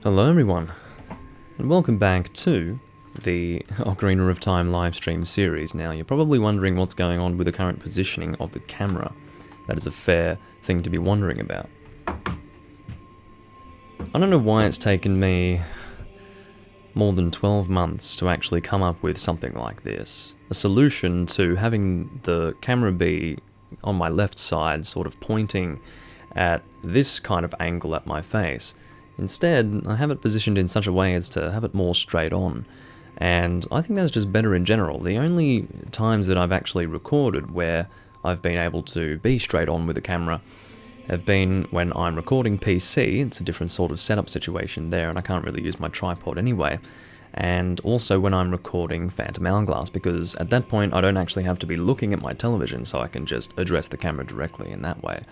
Hello everyone, and welcome back to the Ocarina of Time livestream series. Now, you're probably wondering what's going on with the current positioning of the camera. That is a fair thing to be wondering about. I don't know why it's taken me more than 12 months to actually come up with something like this. A solution to having the camera be on my left side, sort of pointing at this kind of angle at my face. Instead, I have it positioned in such a way as to have it more straight on, and I think that's just better in general. The only times that I've actually recorded where I've been able to be straight on with the camera have been when I'm recording PC. It's a different sort of setup situation there, and I can't really use my tripod anyway. And also when I'm recording Phantom Hourglass, because at that point I don't actually have to be looking at my television, so I can just address the camera directly in that way.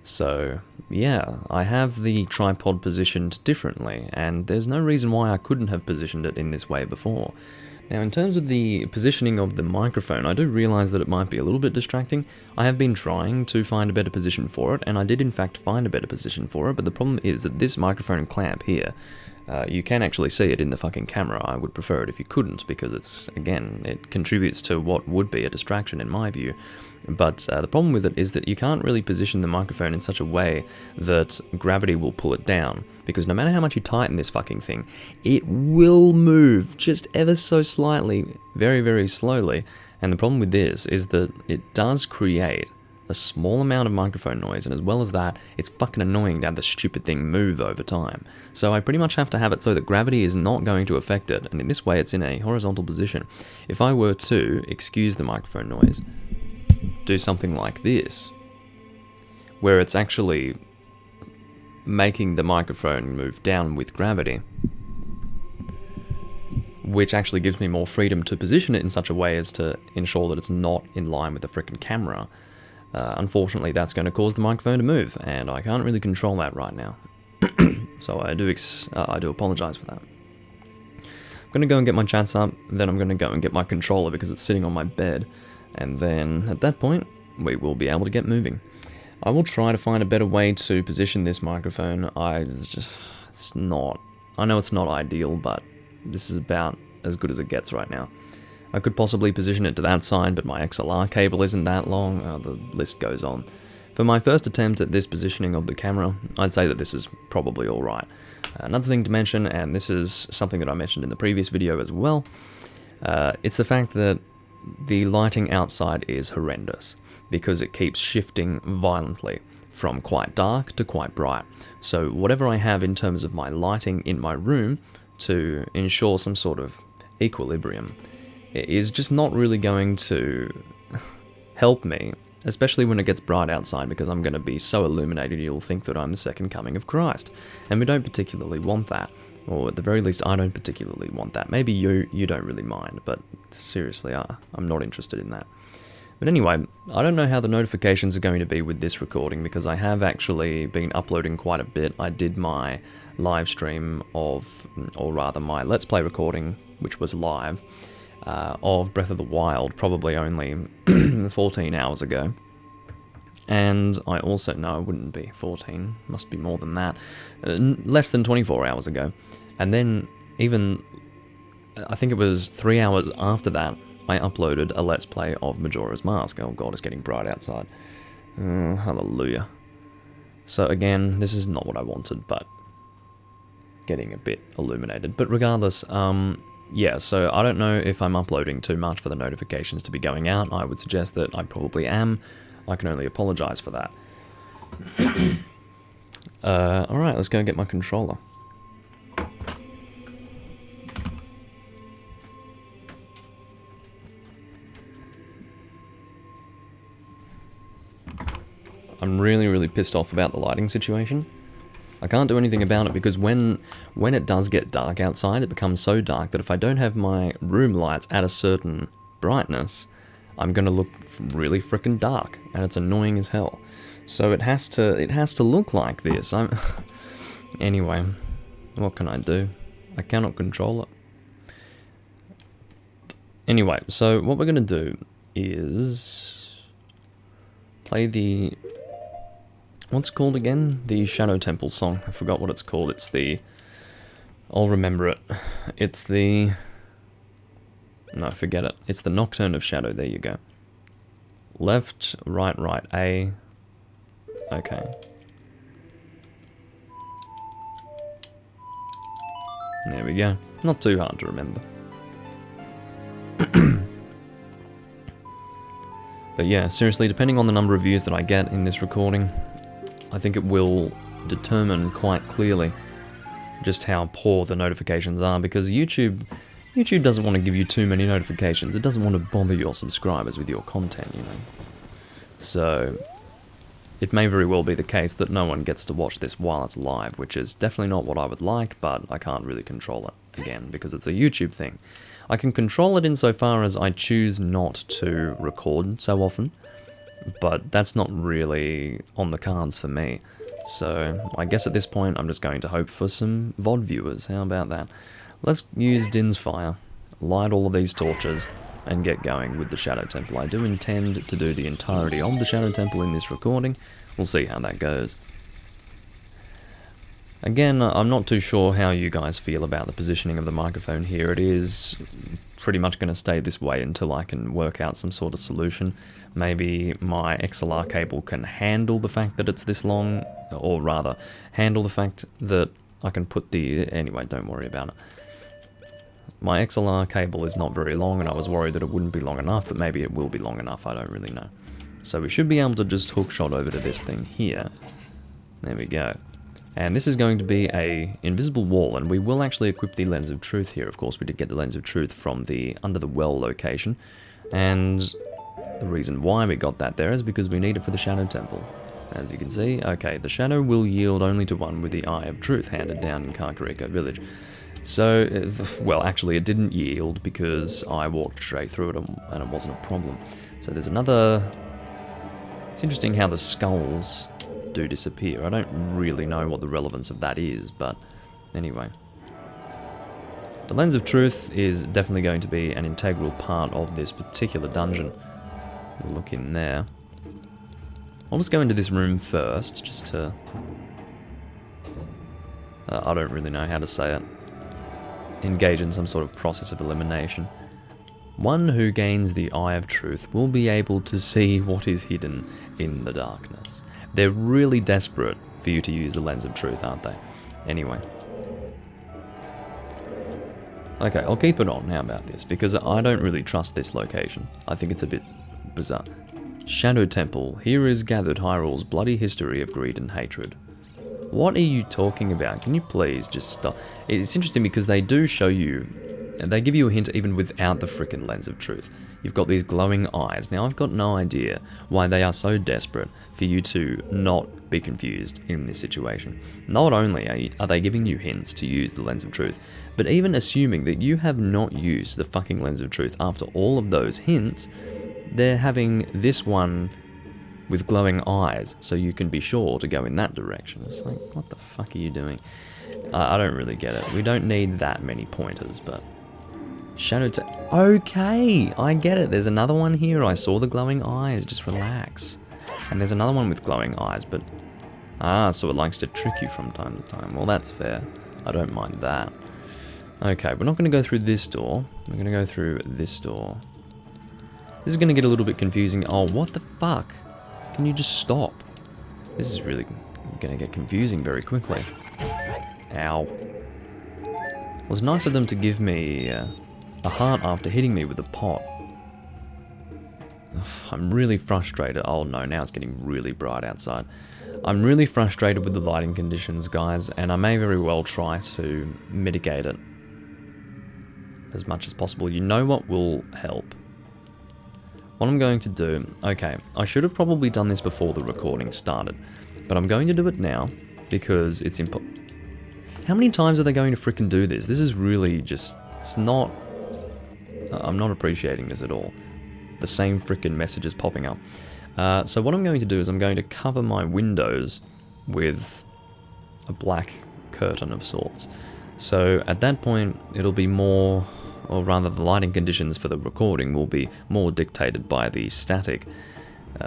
So, yeah, I have the tripod positioned differently, and there's no reason why I couldn't have positioned it in this way before. Now, in terms of the positioning of the microphone, I do realise that it might be a little bit distracting. I have been trying to find a better position for it, and I did in fact find a better position for it, but the problem is that this microphone clamp here, you can actually see it in the fucking camera. I would prefer it if you couldn't, because it's, again, it contributes to what would be a distraction in my view. But the problem with it is that you can't really position the microphone in such a way that gravity will pull it down, because no matter how much you tighten this fucking thing, it will move just ever so slightly, very, very slowly. And the problem with this is that it does create a small amount of microphone noise, and as well as that, it's fucking annoying to have the stupid thing move over time. So I pretty much have to have it so that gravity is not going to affect it, and in this way it's in a horizontal position. If I were to excuse the microphone noise, do something like this, where it's actually making the microphone move down with gravity, which actually gives me more freedom to position it in such a way as to ensure that it's not in line with the frickin' camera. Unfortunately, that's going to cause the microphone to move, and I can't really control that right now. So I do apologise for that. I'm going to go and get my chats up, then I'm going to go and get my controller because it's sitting on my bed, and then at that point, we will be able to get moving. I will try to find a better way to position this microphone. I know it's not ideal, but this is about as good as it gets right now. I could possibly position it to that side, but my XLR cable isn't that long. The list goes on. For my first attempt at this positioning of the camera, I'd say that this is probably alright. Another thing to mention, and this is something that I mentioned in the previous video as well, it's the fact that the lighting outside is horrendous, because it keeps shifting violently from quite dark to quite bright. So whatever I have in terms of my lighting in my room to ensure some sort of equilibrium is just not really going to help me, especially when it gets bright outside, because I'm going to be so illuminated you'll think that I'm the second coming of Christ, and we don't particularly want that, or at the very least I don't particularly want that. Maybe you don't really mind, but seriously, I'm not interested in that. But anyway, I don't know how the notifications are going to be with this recording, because I have actually been uploading quite a bit. I did my live stream of, or rather my Let's Play recording, which was live, of Breath of the Wild, probably only 14 hours ago. And I also, no, it wouldn't be 14, must be more than that, less than 24 hours ago. And then even, I think it was 3 hours after that, I uploaded a Let's Play of Majora's Mask. Oh god, it's getting bright outside. Hallelujah. So again, this is not what I wanted, but getting a bit illuminated. But regardless, yeah, so I don't know if I'm uploading too much for the notifications to be going out. I would suggest that I probably am. I can only apologise for that. Alright, let's go and get my controller. I'm really pissed off about the lighting situation. I can't do anything about it, because when it does get dark outside, it becomes so dark that if I don't have my room lights at a certain brightness, I'm gonna look really frickin' dark, and it's annoying as hell. So it has to look like this. Anyway, what can I do? I cannot control it. Anyway, so what we're gonna do is play the What's it called again? The Shadow Temple song. I forgot what it's called. It's the I'll remember it. It's the... No, forget it. It's the Nocturne of Shadow. There you go. Left, right, right, A. Okay. There we go. Not too hard to remember. But yeah, seriously, depending on the number of views that I get in this recording, I think it will determine quite clearly just how poor the notifications are, because YouTube doesn't want to give you too many notifications. It doesn't want to bother your subscribers with your content, you know. So it may very well be the case that no one gets to watch this while it's live, which is definitely not what I would like, but I can't really control it, again, because it's a YouTube thing. I can control it insofar as I choose not to record so often, but that's not really on the cards for me. So I guess at this point I'm just going to hope for some VOD viewers. How about that? Let's use Din's Fire, light all of these torches, and get going with the Shadow Temple. I do intend to do the entirety of the Shadow Temple in this recording. We'll see how that goes. Again, I'm not too sure how you guys feel about the positioning of the microphone here. It is pretty much going to stay this way until I can work out some sort of solution. Maybe my XLR cable can handle the fact that it's this long, or rather, handle the fact that I can put the... Anyway, don't worry about it. My XLR cable is not very long, and I was worried that it wouldn't be long enough, but maybe it will be long enough, I don't really know. So we should be able to just hookshot over to this thing here. There we go. And this is going to be a invisible wall, and we will actually equip the Lens of Truth here. Of course, we did get the Lens of Truth from the Under the Well location, and the reason why we got that there is because we need it for the Shadow Temple. As you can see, okay, the Shadow will yield only to one with the Eye of Truth handed down in Kakariko Village. So, well, actually it didn't yield because I walked straight through it and it wasn't a problem. So there's another... It's interesting how the skulls do disappear. I don't really know what the relevance of that is, but anyway. The Lens of Truth is definitely going to be an integral part of this particular dungeon. We'll look in there. I'll just go into this room first, just to... I don't really know how to say it. Engage in some sort of process of elimination. One who gains the Eye of Truth will be able to see what is hidden in the darkness. They're really desperate for you to use the Lens of Truth, aren't they? Anyway. Okay, I'll keep it on. How about this? Because I don't really trust this location. I think it's a bit bizarre. Shadow Temple. Here is gathered Hyrule's bloody history of greed and hatred. What are you talking about? Can you please just stop? It's interesting because they do show you, and they give you a hint even without the frickin' Lens of Truth. You've got these glowing eyes. Now, I've got no idea why they are so desperate for you to not be confused in this situation. Not only are they giving you hints to use the Lens of Truth, but even assuming that you have not used the fucking Lens of Truth after all of those hints, they're having this one with glowing eyes, so you can be sure to go in that direction. It's like, what the fuck are you doing? I don't really get it. We don't need that many pointers, but... Okay, I get it. There's another one here. I saw the glowing eyes. Just relax. And there's another one with glowing eyes, but... Ah, so it likes to trick you from time to time. Well, that's fair. I don't mind that. Okay, we're not going to go through this door. We're going to go through this door. This is going to get a little bit confusing. Oh, what the fuck? Can you just stop? This is really going to get confusing very quickly. Ow. It was nice of them to give me a heart after hitting me with a pot. Ugh, I'm really frustrated. Oh no, now it's getting really bright outside. I'm really frustrated with the lighting conditions, guys, and I may very well try to mitigate it as much as possible. You know what will help? What I'm going to do... Okay, I should have probably done this before the recording started, but I'm going to do it now because it's important. How many times are they going to frickin' do this? This is really just... It's not... I'm not appreciating this at all. The same frickin' messages popping up. So what I'm going to do is I'm going to cover my windows with a black curtain of sorts. So at that point, it'll be more... Or rather, the lighting conditions for the recording will be more dictated by the static.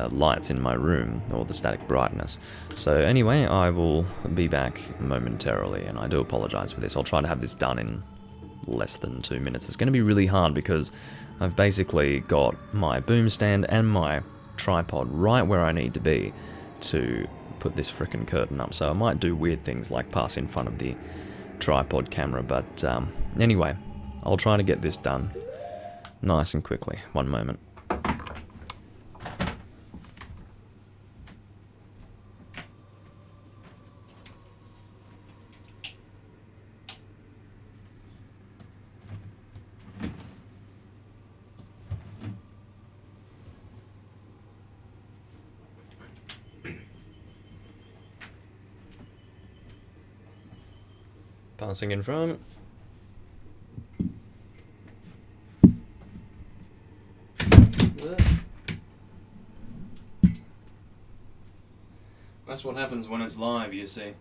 lights in my room, or the static brightness. So anyway, I will be back momentarily, and I do apologize for this. I'll try to have this done in less than 2 minutes. It's going to be really hard because I've basically got my boom stand and my tripod right where I need to be to put this frickin' curtain up. So I might do weird things like pass in front of the tripod camera, but anyway, I'll try to get this done nice and quickly. One moment. Passing in front. That's what happens when it's live, you see.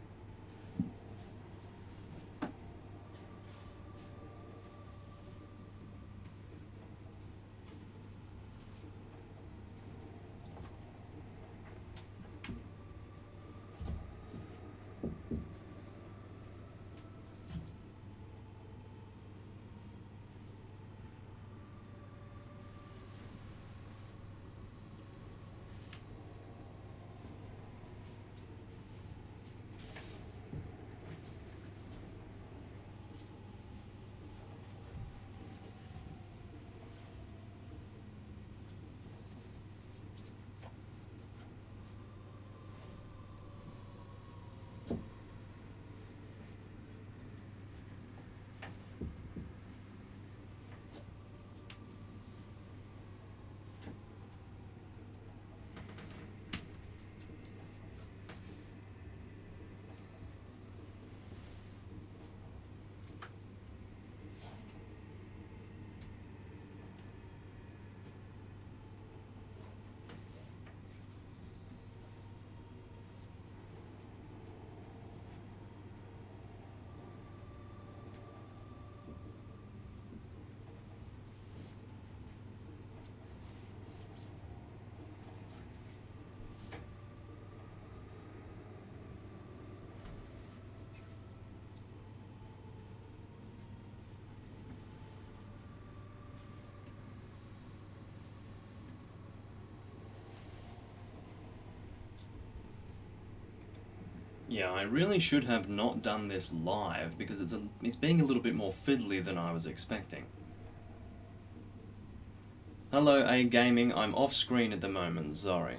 Yeah, I really should have not done this live because it's being a little bit more fiddly than I was expecting. Hello, A Gaming. I'm off screen at the moment. Sorry.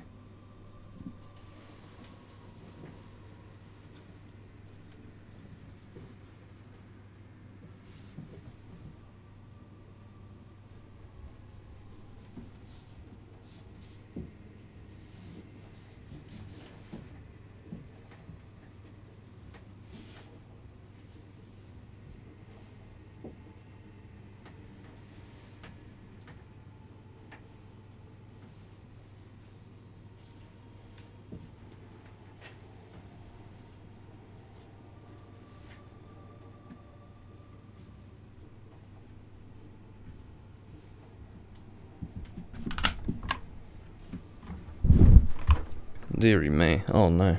Deary me. Oh no.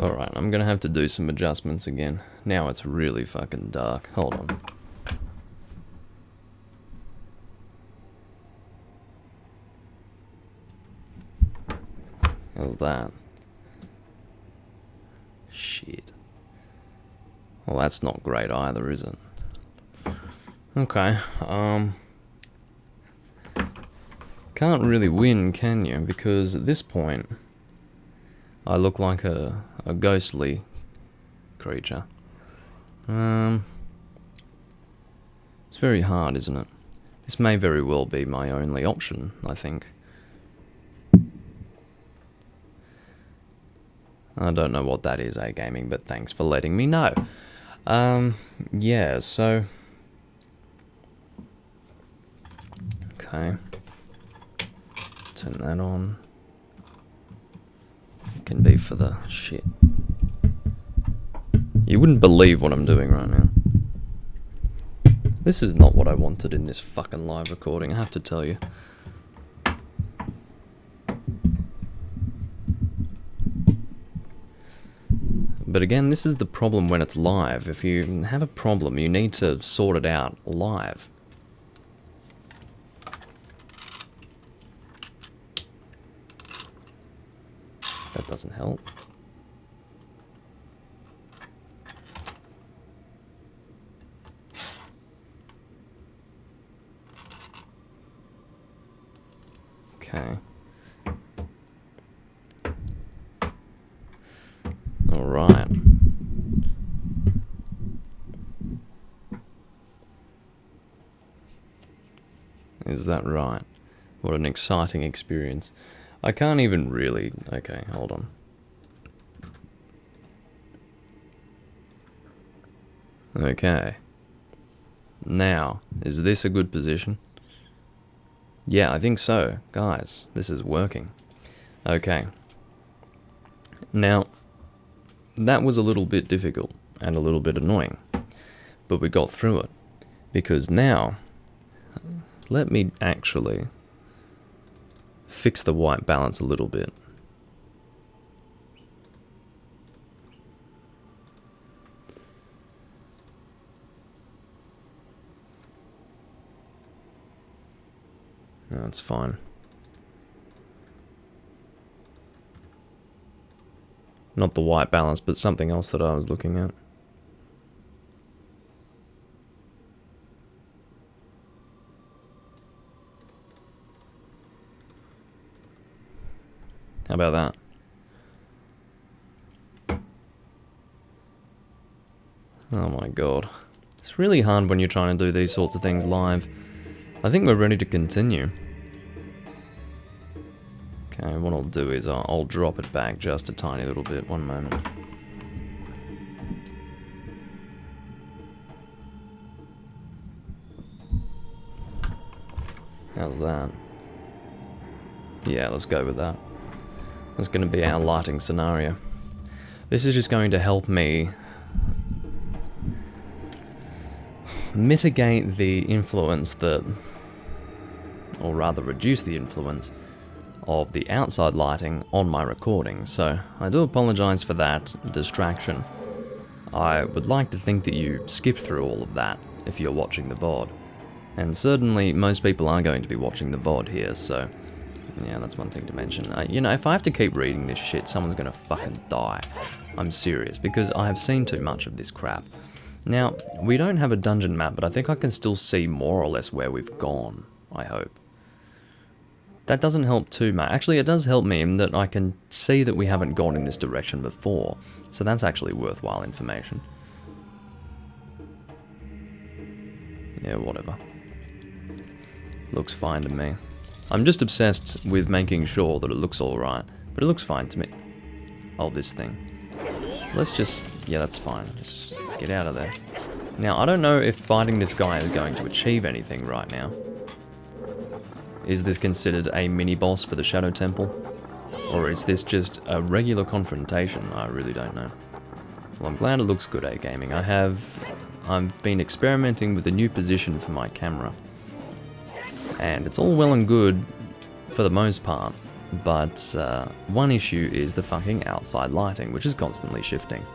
Alright, I'm gonna have to do some adjustments again. Now it's really fucking dark. Hold on. How's that? Shit. Well, that's not great either, is it? Okay, can't really win, can you? Because at this point, I look like a ghostly creature. It's very hard, isn't it? This may very well be my only option, I think. I don't know what that is, A Gaming, but thanks for letting me know. Yeah, so... Okay. Turn that on. It can be for the shit. You wouldn't believe what I'm doing right now. This is not what I wanted in this fucking live recording, I have to tell you. But again, this is the problem when it's live. If you have a problem, you need to sort it out live. That doesn't help. Okay. All right. Is that right? What an exciting experience. I can't even really... Okay, hold on. Okay. Now, is this a good position? Yeah, I think so. Guys, this is working. Okay. Now, that was a little bit difficult and a little bit annoying, but we got through it. Because now, let me actually fix the white balance a little bit. No, it's fine. Not the white balance, but something else that I was looking at. How about that? Oh my god. It's really hard when you're trying to do these sorts of things live. I think we're ready to continue. Okay, what I'll do is I'll drop it back just a tiny little bit. One moment. How's that? Yeah, let's go with that. That's going to be our lighting scenario. This is just going to help me mitigate the influence that, or rather reduce the influence of the outside lighting on my recording. So I do apologize for that distraction. I would like to think that you skip through all of that if you're watching the VOD. And certainly most people are going to be watching the VOD here, so yeah, that's one thing to mention. You know, if I have to keep reading this shit, someone's gonna fucking die. I'm serious, because I have seen too much of this crap. Now, we don't have a dungeon map, but I think I can still see more or less where we've gone, I hope. That doesn't help too much. Actually, it does help me in that I can see that we haven't gone in this direction before, so that's actually worthwhile information. Yeah, whatever. Looks fine to me. I'm just obsessed with making sure that it looks alright, but it looks fine to me. Oh, this thing. So let's just... yeah, that's fine. Just get out of there. Now, I don't know if fighting this guy is going to achieve anything right now. Is this considered a mini-boss for the Shadow Temple? Or is this just a regular confrontation? I really don't know. Well, I'm glad it looks good, gaming. I've been experimenting with a new position for my camera. And it's all well and good for the most part, but one issue is the fucking outside lighting, which is constantly shifting.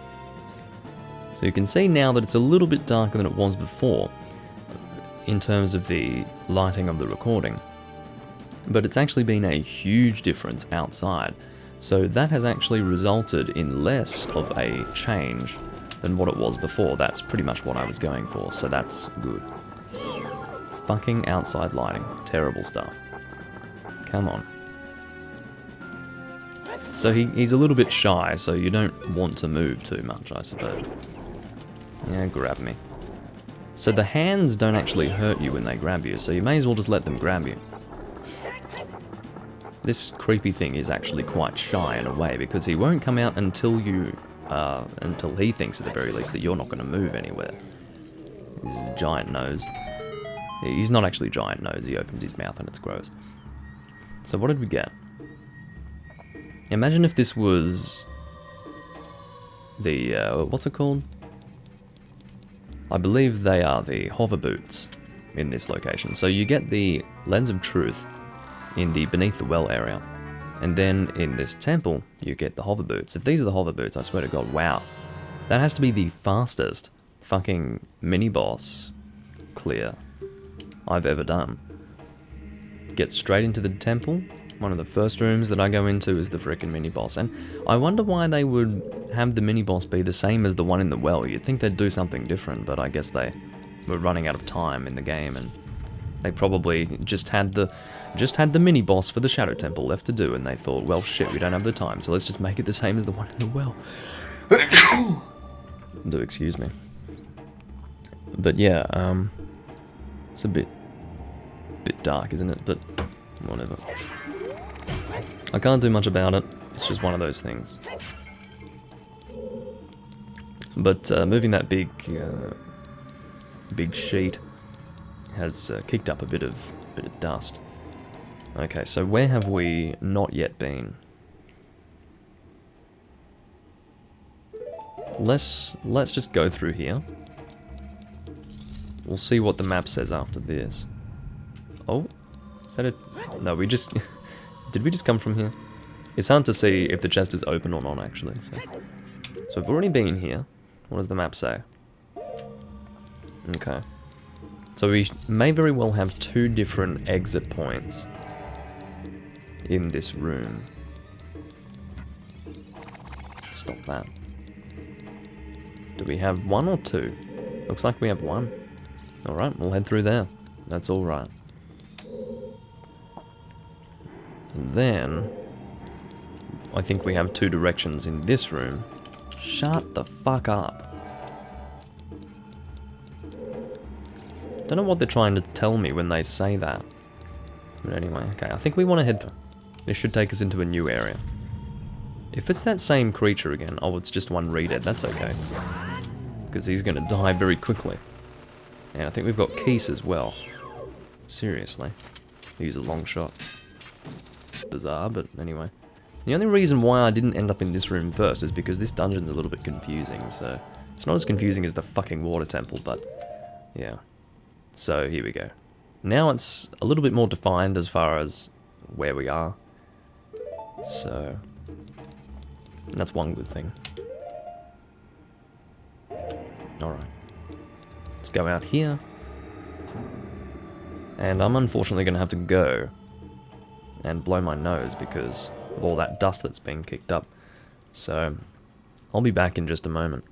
So you can see now that it's a little bit darker than it was before, in terms of the lighting of the recording. But it's actually been a huge difference outside, so that has actually resulted in less of a change than what it was before. That's pretty much what I was going for, so that's good. Fucking outside lighting. Terrible stuff. Come on. So he's a little bit shy, so you don't want to move too much, I suppose. Yeah, grab me. So the hands don't actually hurt you when they grab you, so you may as well just let them grab you. This creepy thing is actually quite shy in a way, because he won't come out until you, until he thinks at the very least that you're not going to move anywhere. This is a giant nose. He's not actually giant nose, he opens his mouth and it's gross. So what did we get? Imagine if this was the, what's it called? I believe they are the hover boots in this location. So you get the Lens of Truth in the Beneath the Well area. And then in this temple, you get the hover boots. If these are the hover boots, I swear to God, wow. That has to be the fastest fucking mini-boss clear I've ever done. Get straight into the temple. One of the first rooms that I go into is the frickin' mini-boss. And I wonder why they would have the mini-boss be the same as the one in the well. You'd think they'd do something different, but I guess they were running out of time in the game, and they probably just had the mini-boss for the Shadow Temple left to do, and they thought, well, shit, we don't have the time, so let's just make it the same as the one in the well. Do excuse me. But yeah, it's a bit dark, isn't it? But whatever. I can't do much about it. It's just one of those things. But moving that big sheet has kicked up a bit of dust. Okay, so where have we not yet been? Let's just go through here. We'll see what the map says after this. Oh, is that it? No, we just... Did we just come from here? It's hard to see if the chest is open or not, actually. So we've already been here. What does the map say? Okay. So we may very well have two different exit points in this room. Stop that. Do we have one or two? Looks like we have one. Alright, we'll head through there. That's alright. Then, I think we have two directions in this room. Shut the fuck up. Don't know what they're trying to tell me when they say that. But anyway, okay, I think we want to head there. This should take us into a new area. If it's that same creature again, oh, it's just one reader, that's okay. Because he's going to die very quickly. And I think we've got keys as well. Seriously. Use a long shot. Bizarre, but anyway. The only reason why I didn't end up in this room first is because this dungeon's a little bit confusing, so... It's not as confusing as the fucking water temple, but... Yeah. So, here we go. Now it's a little bit more defined as far as where we are. So... That's one good thing. Alright. Let's go out here. And I'm unfortunately going to have to go and blow my nose because of all that dust that's been kicked up. So, I'll be back in just a moment.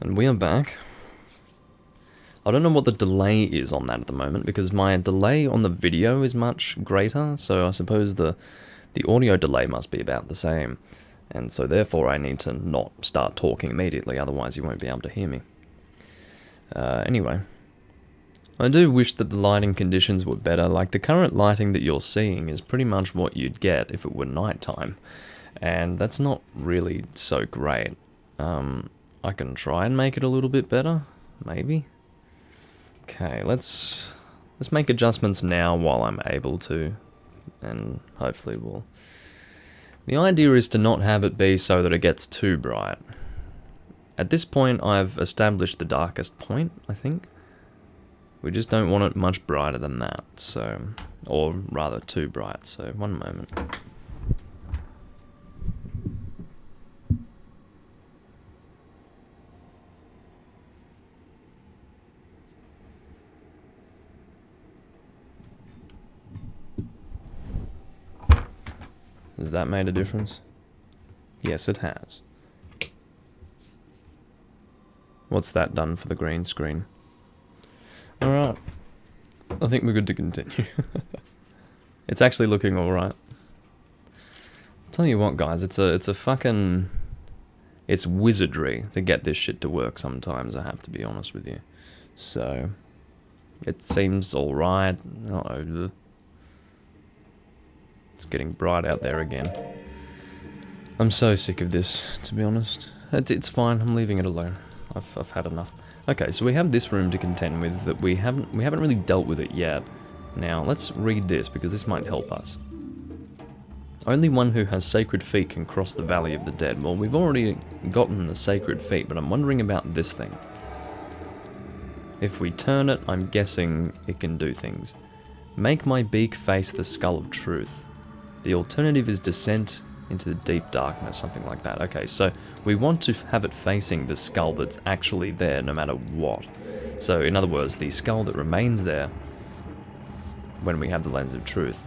And we are back. I don't know what the delay is on that at the moment, because my delay on the video is much greater, so I suppose the audio delay must be about the same. And so therefore I need to not start talking immediately, otherwise you won't be able to hear me. Anyway. I do wish that the lighting conditions were better. Like, the current lighting that you're seeing is pretty much what you'd get if it were nighttime. And that's not really so great. I can try and make it a little bit better, maybe. Okay, let's make adjustments now while I'm able to, and hopefully we'll... The idea is to not have it be so that it gets too bright. At this point, I've established the darkest point, I think. We just don't want it much brighter than that, so... Or rather, too bright, so one moment. Has that made a difference? Yes, it has. What's that done for the green screen? Alright. I think we're good to continue. It's actually looking alright. Tell you what, guys, it's a fucking... It's wizardry to get this shit to work sometimes, I have to be honest with you. So... It seems alright. Uh-oh. It's getting bright out there again. I'm so sick of this, to be honest. It's fine, I'm leaving it alone. I've had enough. Okay, so we have this room to contend with that we haven't really dealt with it yet. Now, let's read this, because this might help us. Only one who has sacred feet can cross the Valley of the Dead. Well, we've already gotten the sacred feet, but I'm wondering about this thing. If we turn it, I'm guessing it can do things. Make my beak face the skull of truth. The alternative is descent into the deep darkness, something like that. Okay, so we want to have it facing the skull that's actually there no matter what. So, in other words, the skull that remains there when we have the lens of truth.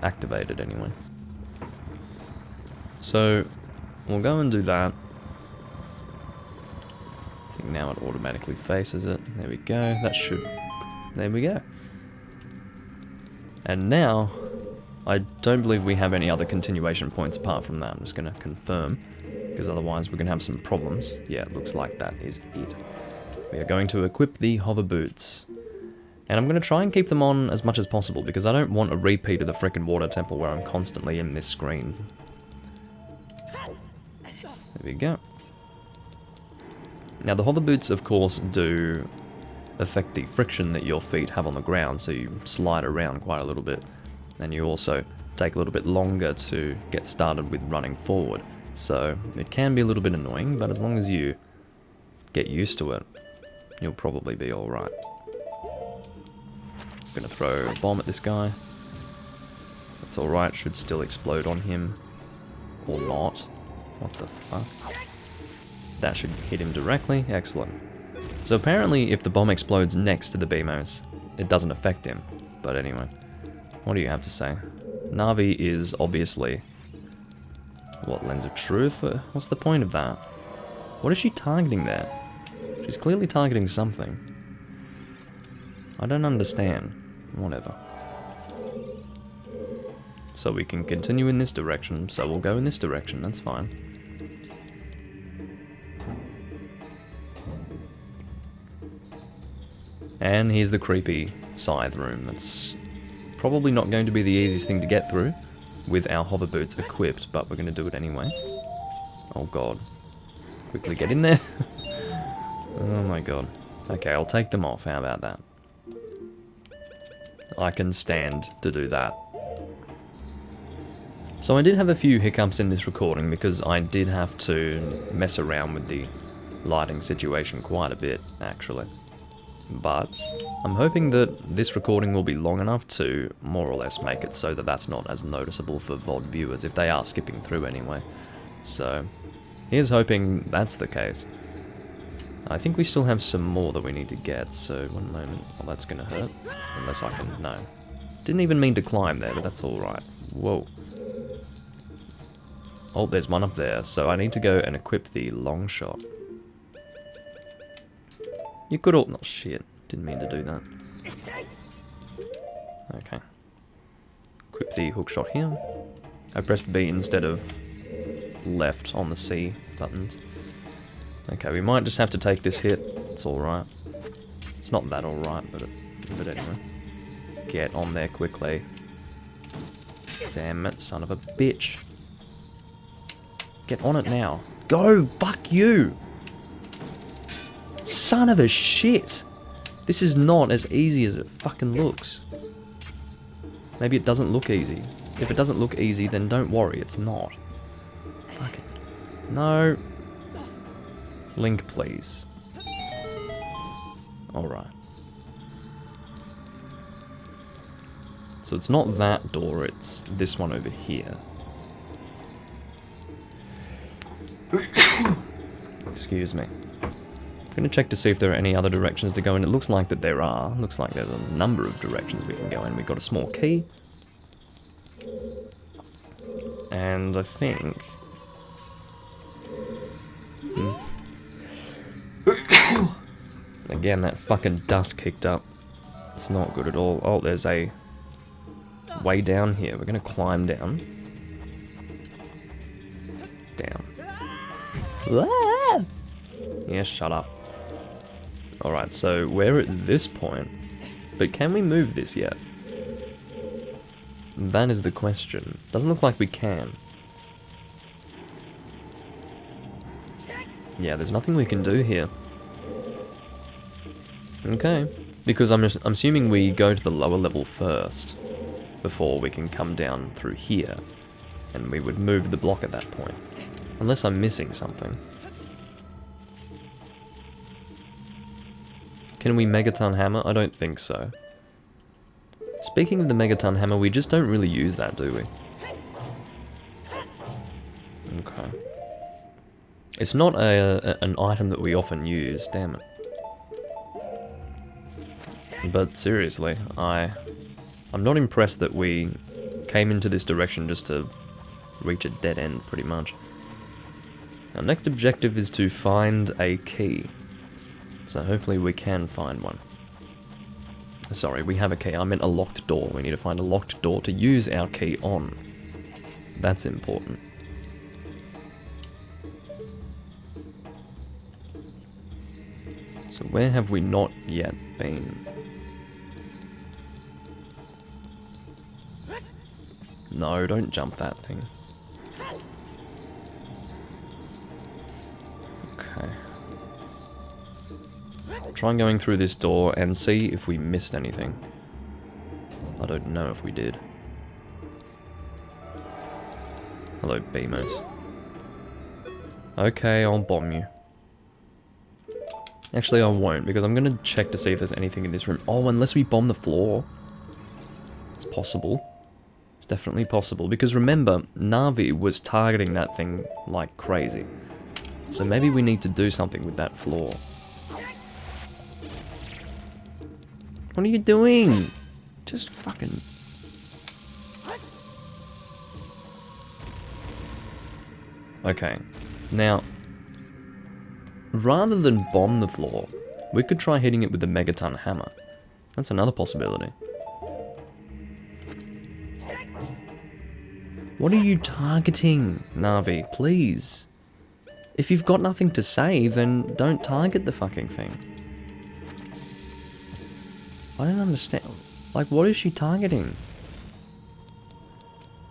Activated, anyway. So, we'll go and do that. I think now it automatically faces it. There we go. That should... There we go. And now... I don't believe we have any other continuation points apart from that. I'm just going to confirm, because otherwise we're going to have some problems. Yeah, it looks like that is it. We are going to equip the hover boots. And I'm going to try and keep them on as much as possible, because I don't want a repeat of the frickin' water temple where I'm constantly in this screen. There we go. Now the hover boots, of course, do affect the friction that your feet have on the ground, so you slide around quite a little bit. And you also take a little bit longer to get started with running forward. So it can be a little bit annoying, but as long as you get used to it, you'll probably be alright. I'm gonna throw a bomb at this guy. That's alright, should still explode on him. Or not. What the fuck? That should hit him directly. Excellent. So apparently if the bomb explodes next to the Beamos, it doesn't affect him. But anyway. What do you have to say? Navi is obviously... What, lens of truth? What's the point of that? What is she targeting there? She's clearly targeting something. I don't understand. Whatever. So we can continue in this direction, so we'll go in this direction, that's fine. And here's the creepy scythe room. That's probably not going to be the easiest thing to get through with our hover boots equipped, but we're going to do it anyway. Oh god. Quickly get in there. Oh my god. Okay, I'll take them off. How about that? I can stand to do that. So I did have a few hiccups in this recording because I did have to mess around with the lighting situation quite a bit, actually. But I'm hoping that this recording will be long enough to more or less make it so that that's not as noticeable for VOD viewers, if they are skipping through anyway. So, here's hoping that's the case. I think we still have some more that we need to get, so one moment. Well, that's gonna hurt. Unless I can... no. Didn't even mean to climb there, but that's alright. Whoa. Oh, there's one up there, so I need to go and equip the long shot. You could all... oh shit, didn't mean to do that. Okay. Equip the hook shot here. I pressed B instead of left on the C buttons. Okay, we might just have to take this hit. It's alright. It's not that alright, but anyway. Get on there quickly. Damn it, son of a bitch. Get on it now. Go! Fuck you! Son of a shit! This is not as easy as it fucking looks. Maybe it doesn't look easy. If it doesn't look easy, then don't worry, it's not. Fucking... no. Link, please. Alright. So it's not that door, it's this one over here. Excuse me. I'm gonna check to see if there are any other directions to go in. It looks like that there are. Looks like there's a number of directions we can go in. We've got a small key. And I think... Again, that fucking dust kicked up. It's not good at all. Oh, there's a way down here. We're gonna climb down. Down. Yeah, shut up. Alright, so we're at this point. But can we move this yet? That is the question. Doesn't look like we can. Yeah, there's nothing we can do here. Okay. Because I'm assuming we go to the lower level first, before we can come down through here. And we would move the block at that point. Unless I'm missing something. Can we Megaton Hammer? I don't think so. Speaking of the Megaton Hammer, we just don't really use that, do we? Okay. It's not an item that we often use, damn it. But seriously, I'm not impressed that we came into this direction just to reach a dead end, pretty much. Our next objective is to find a key. So hopefully we can find one. Sorry, we have a key. I meant a locked door. We need to find a locked door to use our key on. That's important. So where have we not yet been? No, don't jump that thing. Okay. Try going through this door and see if we missed anything. I don't know if we did. Hello, beamers. Okay, I'll bomb you. Actually, I won't, because I'm gonna check to see if there's anything in this room. Oh, unless we bomb the floor. It's possible. It's definitely possible, because remember, Navi was targeting that thing like crazy. So maybe we need to do something with that floor. What are you doing? Just fucking... Okay, now, rather than bomb the floor, we could try hitting it with the Megaton Hammer. That's another possibility. What are you targeting, Navi? Please. If you've got nothing to say, then don't target the fucking thing. I don't understand. Like, what is she targeting?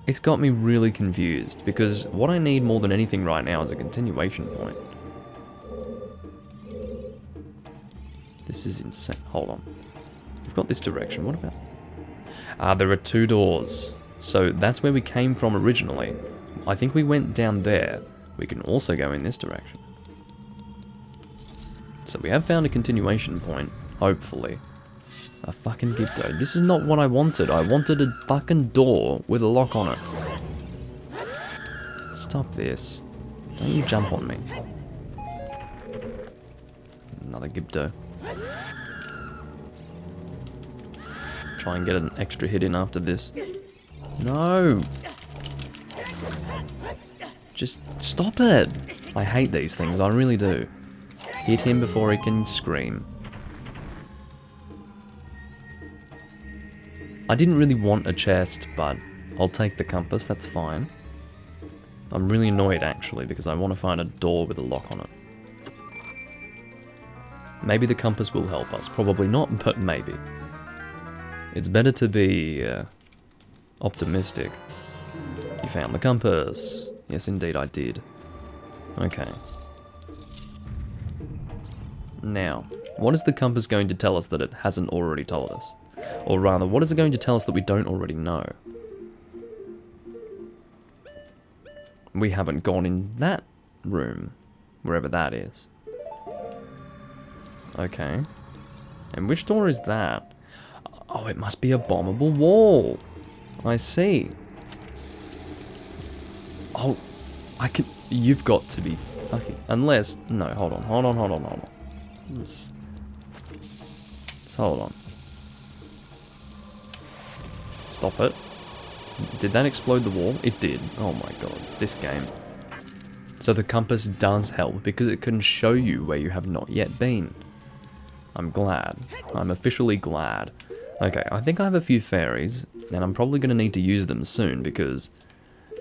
It's got me really confused, because what I need more than anything right now is a continuation point. This is insane. Hold on. We've got this direction. What about... Ah, there are two doors. So that's where we came from originally. I think we went down there. We can also go in this direction. So we have found a continuation point, hopefully. A fucking Gipto. This is not what I wanted. I wanted a fucking door with a lock on it. Stop this. Don't you jump on me. Another Gipto. Try and get an extra hit in after this. No! Just stop it! I hate these things, I really do. Hit him before he can scream. I didn't really want a chest, but I'll take the compass, that's fine. I'm really annoyed actually, because I want to find a door with a lock on it. Maybe the compass will help us, probably not, but maybe. It's better to be optimistic. You found the compass. Yes, indeed I did. Okay. Now, what is the compass going to tell us that it hasn't already told us? Or rather, what is it going to tell us that we don't already know? We haven't gone in that room, wherever that is. Okay. And which door is that? Oh, it must be a bombable wall. I see. Oh, I can... You've got to be fucking... Unless... No, hold on. Let's hold on. Stop it. Did that explode the wall? It did. Oh my god. This game. So the compass does help because it can show you where you have not yet been. I'm glad. I'm officially glad. Okay, I think I have a few fairies, and I'm probably going to need to use them soon because...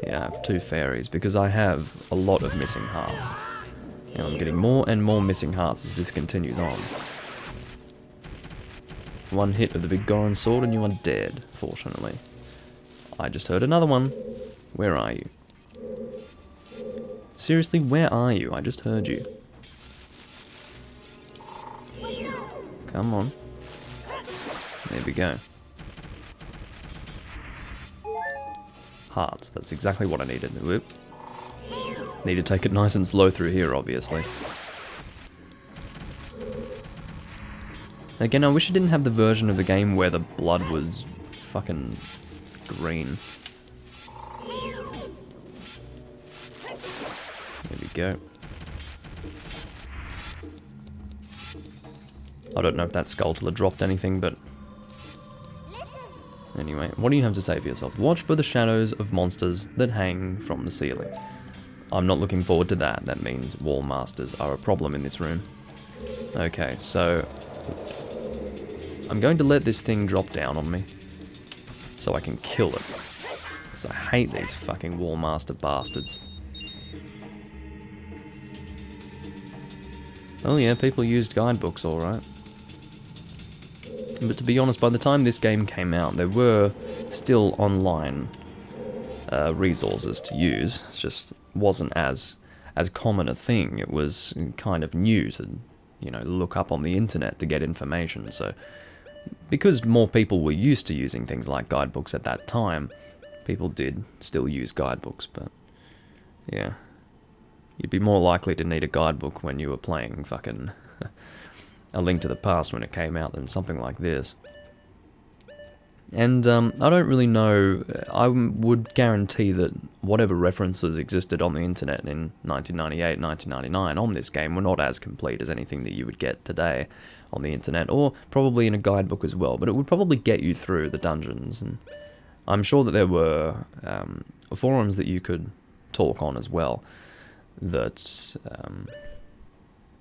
Yeah, I have 2 fairies, because I have a lot of missing hearts. And I'm getting more and more missing hearts as this continues on. 1 hit of the big Goron sword and you are dead, fortunately. I just heard another one. Where are you? Seriously, where are you? I just heard you. Come on. There we go. Hearts, that's exactly what I needed. Whoop. Need to take it nice and slow through here, obviously. Again, I wish I didn't have the version of the game where the blood was fucking green. There we go. I don't know if that Skulltula dropped anything, but... Anyway, what do you have to say for yourself? Watch for the shadows of monsters that hang from the ceiling. I'm not looking forward to that. That means wall masters are a problem in this room. Okay, so... I'm going to let this thing drop down on me. So I can kill it. Because I hate these fucking wall master bastards. Oh yeah, people used guidebooks, alright. But to be honest, by the time this game came out, there were still online resources to use. It just wasn't as common a thing. It was kind of new to, you know, look up on the internet to get information. So, because more people were used to using things like guidebooks at that time, people did still use guidebooks. But yeah, you'd be more likely to need a guidebook when you were playing fucking A Link to the Past when it came out than something like this. And I don't really know, I would guarantee that whatever references existed on the internet in 1998, 1999 on this game were not as complete as anything that you would get today on the internet, or probably in a guidebook as well, but it would probably get you through the dungeons. And I'm sure that there were forums that you could talk on as well, that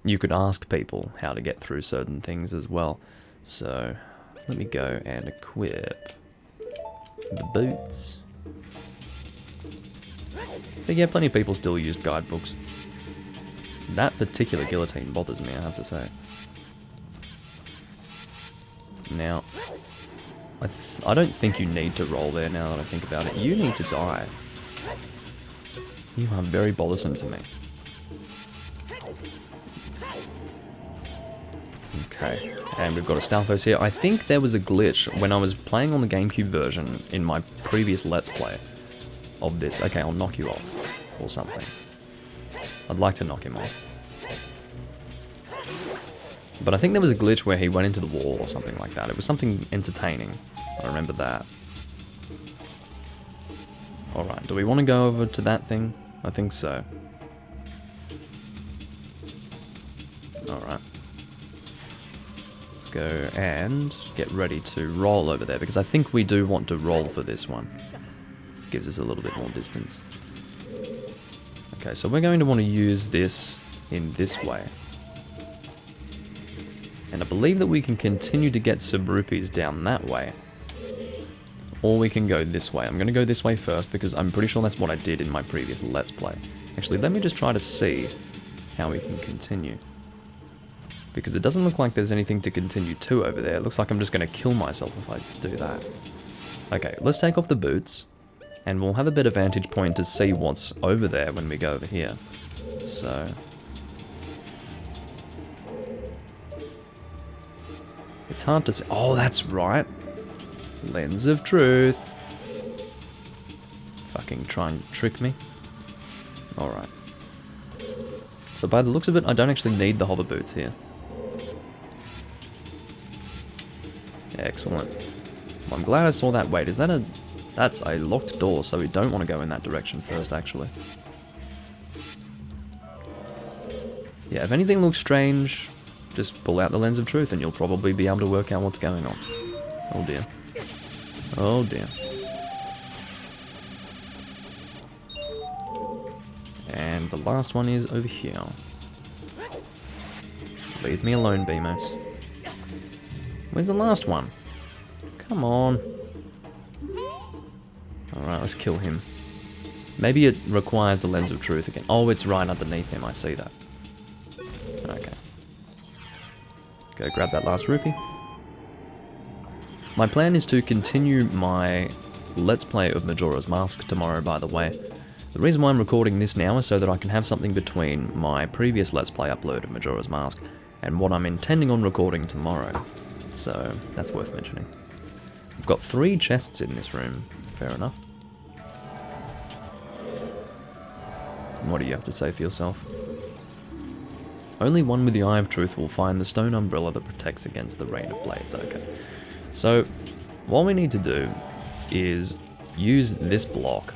you could ask people how to get through certain things as well. So let me go and equip the boots. But yeah, plenty of people still use guidebooks. That particular guillotine bothers me, I have to say. Now, I don't think you need to roll there now that I think about it. You need to die. You are very bothersome to me. Okay, and we've got a Stalfos here. I think there was a glitch when I was playing on the GameCube version in my previous Let's Play of this. Okay, I'll knock you off, or something. I'd like to knock him off. But I think there was a glitch where he went into the wall or something like that. It was something entertaining. I remember that. Alright, do we want to go over to that thing? I think so. Alright. Let's go and get ready to roll over there, because I think we do want to roll for this one. Gives us a little bit more distance. Okay, so we're going to want to use this in this way. And I believe that we can continue to get sub-rupees down that way. Or we can go this way. I'm going to go this way first because I'm pretty sure that's what I did in my previous Let's Play. Actually, let me just try to see how we can continue. Because it doesn't look like there's anything to continue to over there. It looks like I'm just going to kill myself if I do that. Okay, let's take off the boots. And we'll have a better vantage point to see what's over there when we go over here. So... it's hard to see. Oh, that's right. Lens of truth. Fucking try and trick me. Alright. So by the looks of it, I don't actually need the hover boots here. Excellent. Well, I'm glad I saw that. Wait, is that a... That's a locked door, so we don't want to go in that direction first, actually. Yeah, if anything looks strange, just pull out the lens of truth and you'll probably be able to work out what's going on. Oh dear. Oh dear. And the last one is over here. Leave me alone, Beamos. Where's the last one? Come on. Alright, let's kill him. Maybe it requires the lens of truth again. Oh, it's right underneath him, I see that. Okay. Go grab that last rupee. My plan is to continue my Let's Play of Majora's Mask tomorrow, by the way. The reason why I'm recording this now is so that I can have something between my previous Let's Play upload of Majora's Mask and what I'm intending on recording tomorrow. So, that's worth mentioning. I've got 3 chests in this room. Fair enough. What do you have to say for yourself? Only one with the Eye of Truth will find the stone umbrella that protects against the rain of blades. Okay. So, what we need to do is use this block.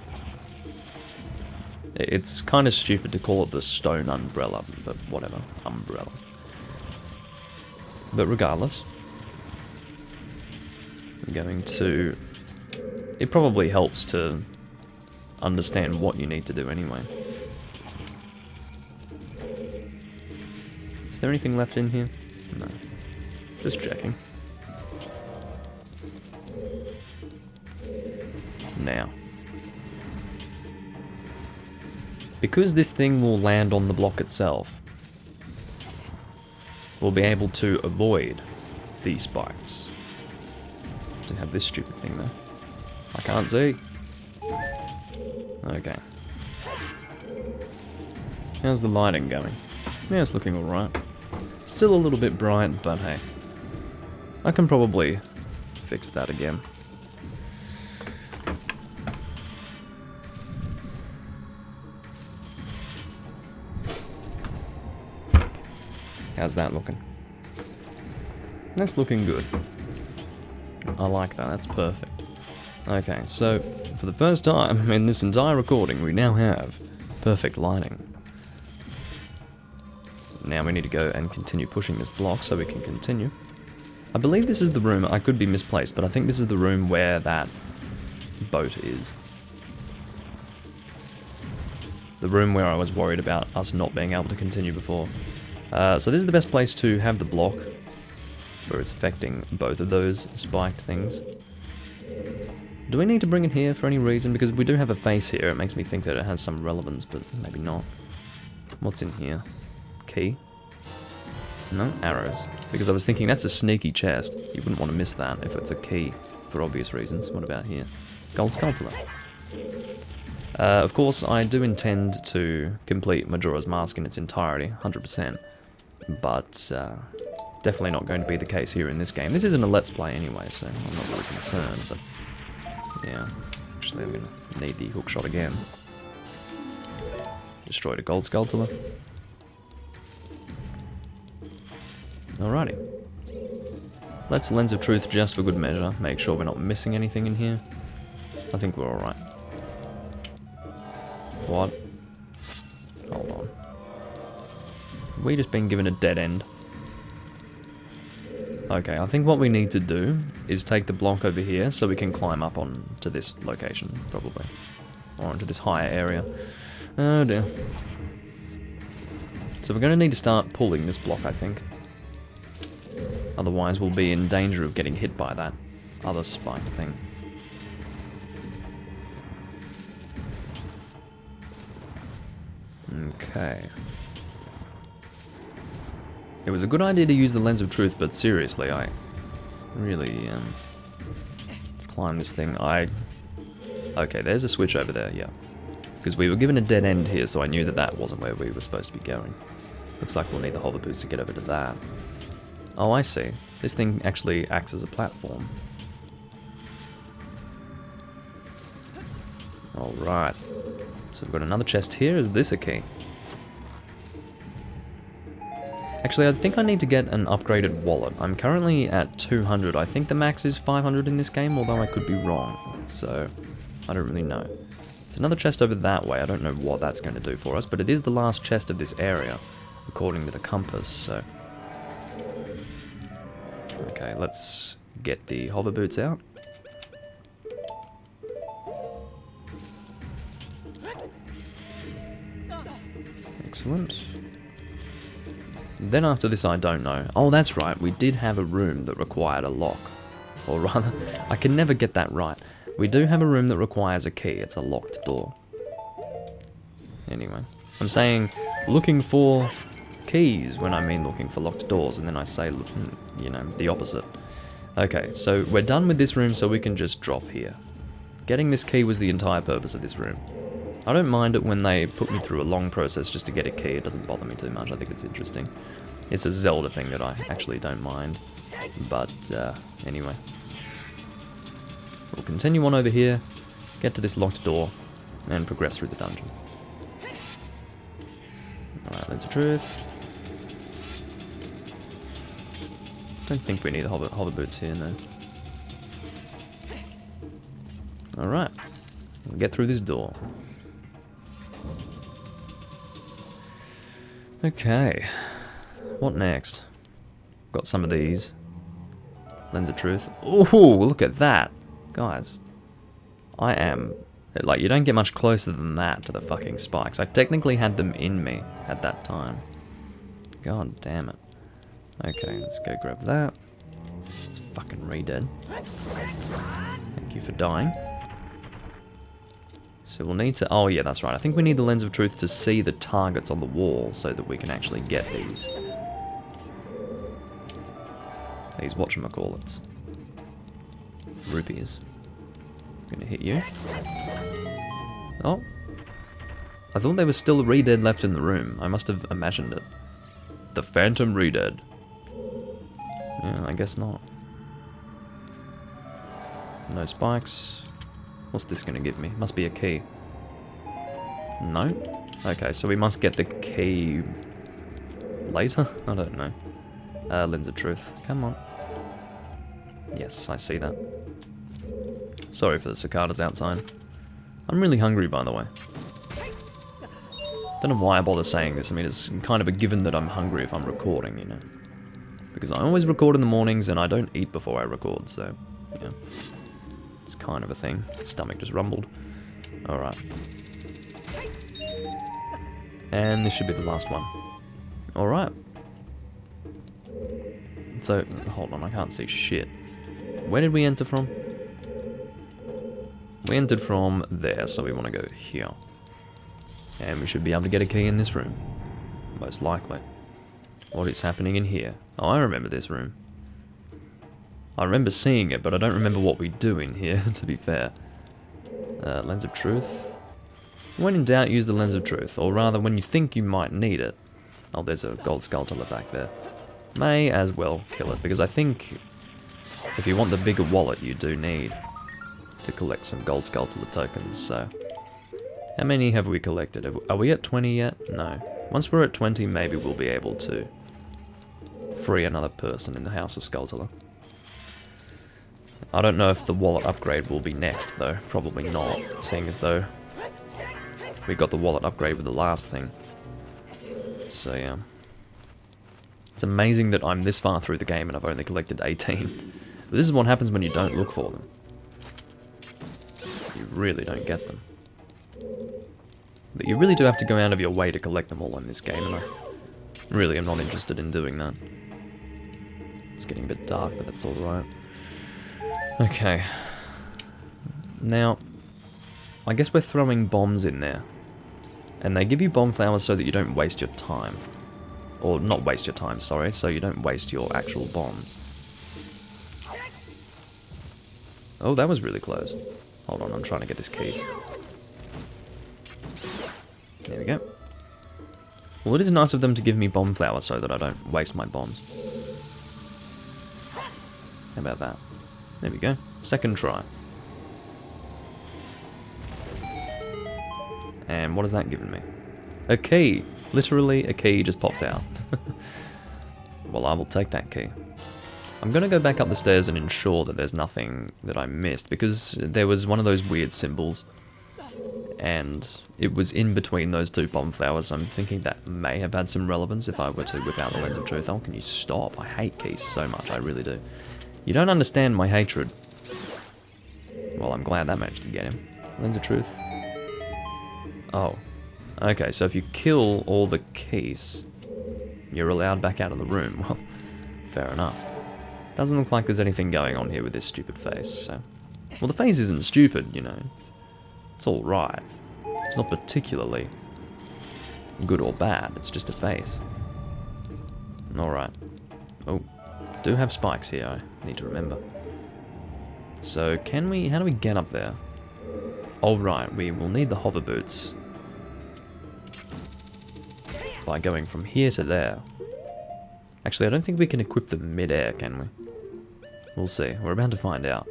It's kind of stupid to call it the stone umbrella, but whatever. Umbrella. But regardless, I'm going to... It probably helps to understand what you need to do anyway. Is there anything left in here? No. Just checking. Now. Because this thing will land on the block itself, we'll be able to avoid these spikes. To have this stupid thing there. I can't see. Okay. How's the lighting going? Yeah, it's looking alright. Still a little bit bright, but hey. I can probably fix that again. How's that looking? That's looking good. I like that, that's perfect. Okay, so for the first time in this entire recording, we now have perfect lighting. Now we need to go and continue pushing this block so we can continue. I believe this is the room, I could be misplaced, but I think this is the room where that boat is. The room where I was worried about us not being able to continue before. So this is the best place to have the block, where it's affecting both of those spiked things. Do we need to bring it here for any reason? Because we do have a face here, it makes me think that it has some relevance, but maybe not. What's in here? Key? No? Arrows. Because I was thinking that's a sneaky chest. You wouldn't want to miss that if it's a key, for obvious reasons. What about here? Gold Sculptor. Of course, I do intend to complete Majora's Mask in its entirety, 100%. But, definitely not going to be the case here in this game. This isn't a Let's Play anyway, so I'm not really concerned, but... Yeah, actually I'm going to need the hookshot again. Destroyed a gold sculptor. Alrighty. Let's Lens of Truth just for good measure. Make sure we're not missing anything in here. I think we're alright. What? Hold on. Have we just been given a dead end? Okay, I think what we need to do is take the block over here so we can climb up onto this location, probably. Or onto this higher area. Oh dear. So we're going to need to start pulling this block, I think. Otherwise we'll be in danger of getting hit by that other spiked thing. Okay. It was a good idea to use the Lens of Truth, but seriously, I really, let's climb this thing. Okay, there's a switch over there, yeah. Because we were given a dead end here, so I knew that that wasn't where we were supposed to be going. Looks like we'll need the hover boost to get over to that. Oh, I see. This thing actually acts as a platform. Alright. So we've got another chest here. Is this a key? Actually, I think I need to get an upgraded wallet. I'm currently at 200. I think the max is 500 in this game, although I could be wrong. So, I don't really know. There's another chest over that way. I don't know what that's going to do for us, but it is the last chest of this area, according to the compass, so... Okay, let's get the hover boots out. Excellent. Then after this, I don't know. Oh, that's right, we did have a room that required a lock. Or rather, I can never get that right. We do have a room that requires a key. It's a locked door. Anyway, I'm saying looking for keys when I mean looking for locked doors, and then I say, you know, the opposite. Okay, so we're done with this room, so we can just drop here. Getting this key was the entire purpose of this room. I don't mind it when they put me through a long process just to get a key. It doesn't bother me too much. I think it's interesting. It's a Zelda thing that I actually don't mind. But, anyway. We'll continue on over here, get to this locked door, and progress through the dungeon. Alright, Lens of Truth. Don't think we need the hover boots here, no. Alright. We'll get through this door. Okay. What next? Got some of these. Lens of Truth. Ooh, look at that. Guys. I am... Like, you don't get much closer than that to the fucking spikes. I technically had them in me at that time. God damn it. Okay, let's go grab that. It's fucking re-dead. Thank you for dying. So we'll need to... Oh yeah, that's right. I think we need the Lens of Truth to see the targets on the wall so that we can actually get these. These whatchamacallits. Rupees. Gonna hit you. Oh. I thought there was still a re-dead left in the room. I must have imagined it. The Phantom re-dead. Yeah, I guess not. No spikes. What's this gonna give me? Must be a key. No? Okay, so we must get the key... later? I don't know. Lens of Truth. Come on. Yes, I see that. Sorry for the cicadas outside. I'm really hungry, by the way. Don't know why I bother saying this. I mean, it's kind of a given that I'm hungry if I'm recording, you know. Because I always record in the mornings and I don't eat before I record, so, yeah. It's kind of a thing. Stomach just rumbled. Alright. And this should be the last one. Alright. So, hold on, I can't see shit. Where did we enter from? We entered from there, so we want to go here. And we should be able to get a key in this room. Most likely. What is happening in here? Oh, I remember this room. I remember seeing it, but I don't remember what we do in here, to be fair. Lens of Truth. When in doubt, use the Lens of Truth. Or rather, when you think you might need it. Oh, there's a gold skulltula back there. May as well kill it, because I think if you want the bigger wallet, you do need to collect some gold skulltula tokens, so... How many have we collected? Are we at 20 yet? No. Once we're at 20, maybe we'll be able to free another person in the House of Skulltula. I don't know if the wallet upgrade will be next, though. Probably not, seeing as though we got the wallet upgrade with the last thing. So, yeah. It's amazing that I'm this far through the game and I've only collected 18. But this is what happens when you don't look for them. You really don't get them. But you really do have to go out of your way to collect them all in this game, and I really am not interested in doing that. It's getting a bit dark, but that's alright. Okay. Now, I guess we're throwing bombs in there. And they give you bomb flowers so that you don't waste your time. Or not waste your time, sorry, so you don't waste your actual bombs. Oh, that was really close. Hold on, I'm trying to get this keys. There we go. Well, it is nice of them to give me bomb flowers so that I don't waste my bombs. How about that? There we go. Second try. And what has that given me? A key! Literally, a key just pops out. Well, I will take that key. I'm gonna go back up the stairs and ensure that there's nothing that I missed, because there was one of those weird symbols, and it was in between those two bomb flowers, so I'm thinking that may have had some relevance if I were to whip out the Lens of Truth. Oh, can you stop? I hate keys so much, I really do. You don't understand my hatred. Well, I'm glad that managed to get him. Lens of Truth. Oh. Okay, so if you kill all the keys, you're allowed back out of the room. Well, fair enough. Doesn't look like there's anything going on here with this stupid face, so... Well, the face isn't stupid, you know. It's alright. It's not particularly good or bad, it's just a face. Alright. Oh, do have spikes here, I need to remember. So, can we... how do we get up there? Oh, right, we will need the hover boots. By going from here to there. Actually, I don't think we can equip them mid-air, can we? We'll see. We're about to find out.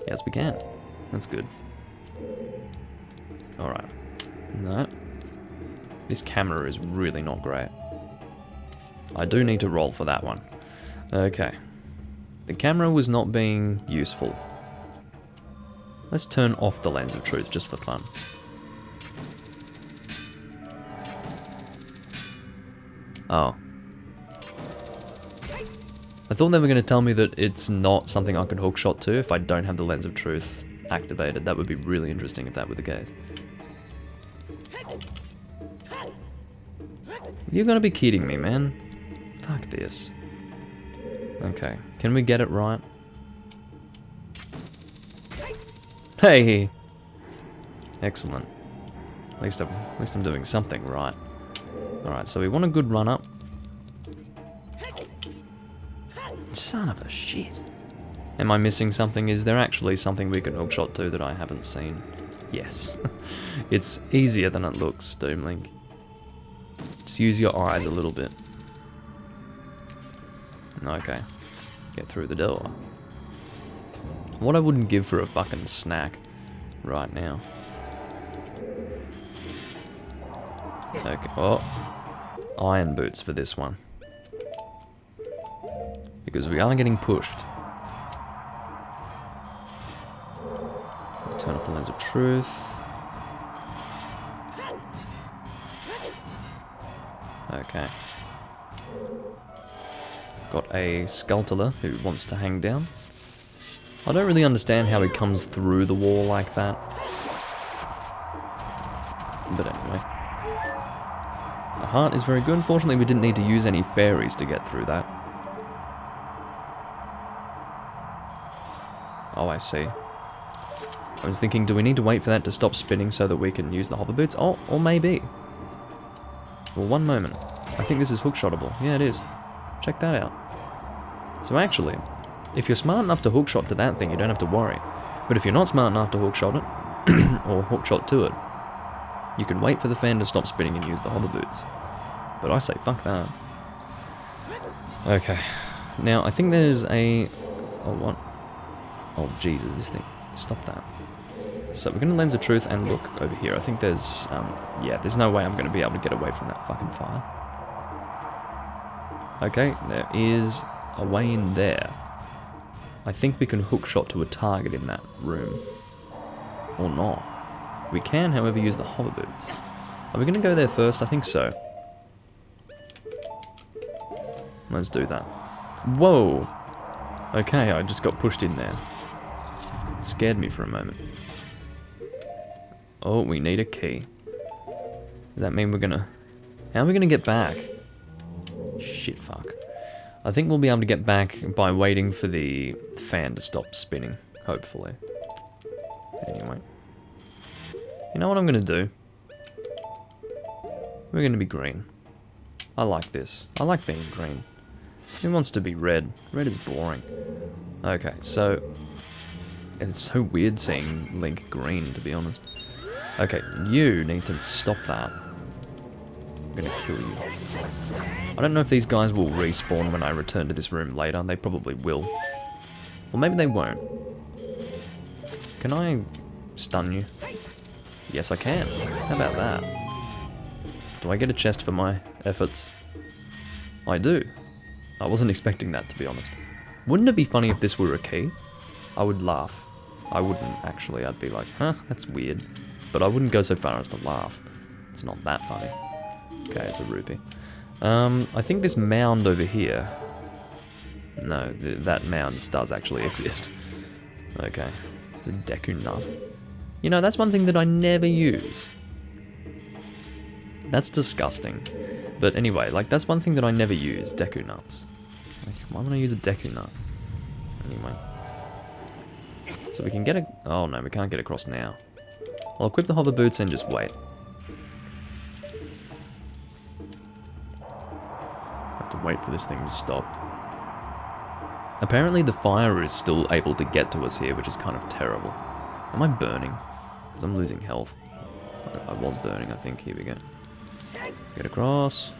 Yes, we can. That's good. Alright. No. This camera is really not great. I do need to roll for that one. Okay. The camera was not being useful. Let's turn off the Lens of Truth just for fun. Oh. I thought they were going to tell me that it's not something I could hookshot to if I don't have the Lens of Truth activated. That would be really interesting if that were the case. You're gonna be kidding me, man. Fuck this. Okay, can we get it right? Hey! Excellent. At least I'm doing something right. Alright, so we want a good run up. Son of a shit. Am I missing something? Is there actually something we can hookshot to that I haven't seen? Yes. It's easier than it looks, Doomlink. Just use your eyes a little bit. Okay. Get through the door. What I wouldn't give for a fucking snack right now. Okay. Oh. Iron boots for this one. Because we are getting pushed. Turn off the Lens of Truth. Okay. Got a Sculptor who wants to hang down. I don't really understand how he comes through the wall like that. But anyway. The heart is very good. Unfortunately, we didn't need to use any fairies to get through that. Oh, I see. I was thinking, do we need to wait for that to stop spinning so that we can use the hover boots? Oh, or maybe. Well, one moment. I think this is hookshotable. Yeah, it is. Check that out. So actually, if you're smart enough to hookshot to that thing, you don't have to worry. But if you're not smart enough to hookshot it, or hookshot to it, you can wait for the fan to stop spinning and use the hover boots. But I say, fuck that. Okay. Now, I think there's a... Oh, what? Oh, Jesus, this thing. Stop that. So we're going to Lens of Truth and look over here. I think there's, yeah, there's no way I'm going to be able to get away from that fucking fire. Okay, there is a way in there. I think we can hookshot to a target in that room. Or not. We can, however, use the hover boots. Are we going to go there first? I think so. Let's do that. Whoa! Okay, I just got pushed in there. It scared me for a moment. Oh, we need a key. Does that mean we're gonna... How are we gonna get back? Shit, fuck. I think we'll be able to get back by waiting for the fan to stop spinning, hopefully. Anyway. You know what I'm gonna do? We're gonna be green. I like this. I like being green. Who wants to be red? Red is boring. Okay, so... It's so weird seeing Link green, to be honest. Okay, you need to stop that. I'm gonna kill you. I don't know if these guys will respawn when I return to this room later. They probably will. Or maybe they won't. Can I stun you? Yes, I can. How about that? Do I get a chest for my efforts? I do. I wasn't expecting that, to be honest. Wouldn't it be funny if this were a key? I would laugh. I wouldn't, actually. I'd be like, huh, that's weird. But I wouldn't go so far as to laugh. It's not that funny. Okay, it's a rupee. I think this mound over here... No, that mound does actually exist. Okay. It's a Deku nut. You know, that's one thing that I never use. That's disgusting. But anyway, like, that's one thing that I never use, Deku nuts. Like, why would I use a Deku nut? Anyway. So we can get a... Oh no, we can't get across now. I'll equip the hover boots and just wait. Have to wait for this thing to stop. Apparently the fire is still able to get to us here, which is kind of terrible. Am I burning? Because I'm losing health. I was burning, I think. Here we go. Get across.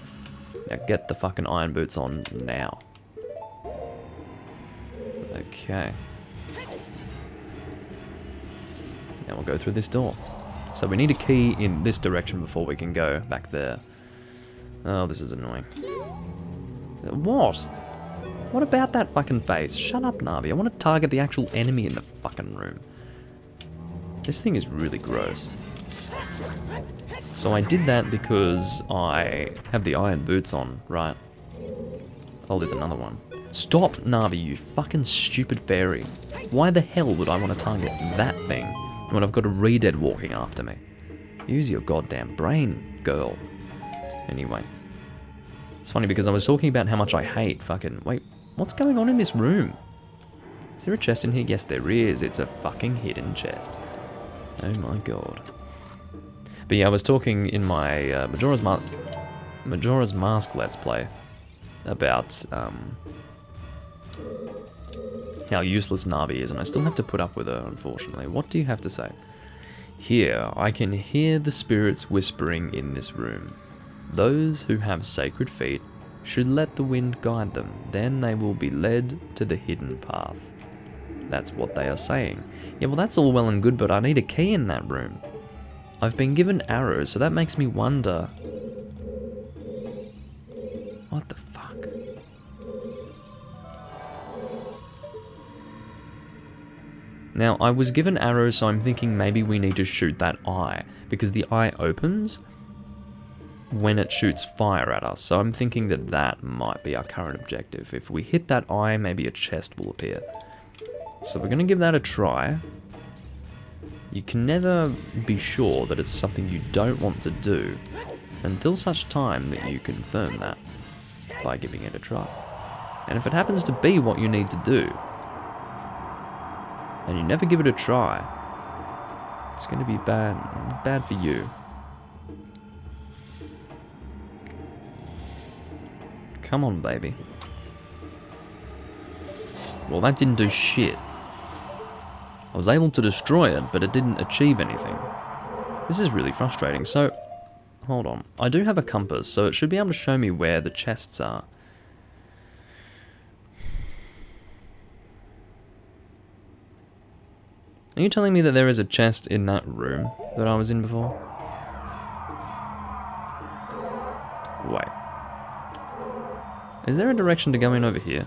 Now get the fucking iron boots on now. Okay. Now we'll go through this door. So we need a key in this direction before we can go back there. Oh, this is annoying. What? What about that fucking face? Shut up, Navi. I want to target the actual enemy in the fucking room. This thing is really gross. So I did that because I have the iron boots on, right? Oh, there's another one. Stop, Navi, you fucking stupid fairy. Why the hell would I want to target that thing when I've got a Redead walking after me? Use your goddamn brain, girl. Anyway. It's funny because I was talking about how much I hate fucking... Wait, what's going on in this room? Is there a chest in here? Yes, there is. It's a fucking hidden chest. Oh my god. But yeah, I was talking in my Majora's Mask Let's Play about how useless Navi is, and I still have to put up with her, unfortunately. What do you have to say? Here, I can hear the spirits whispering in this room. Those who have sacred feet should let the wind guide them, then they will be led to the hidden path. That's what they are saying. Yeah, well that's all well and good, but I need a key in that room. I've been given arrows, so that makes me wonder... What the fuck? Now, I was given arrows, so I'm thinking maybe we need to shoot that eye, because the eye opens when it shoots fire at us, so I'm thinking that that might be our current objective. If we hit that eye, maybe a chest will appear. So we're going to give that a try. You can never be sure that it's something you don't want to do until such time that you confirm that by giving it a try. And if it happens to be what you need to do, and you never give it a try, it's going to be bad for you. Come on, baby. Well, that didn't do shit. I was able to destroy it, but it didn't achieve anything. This is really frustrating. So, hold on. I do have a compass, so it should be able to show me where the chests are. Are you telling me that there is a chest in that room that I was in before? Wait. Is there a direction to go in over here?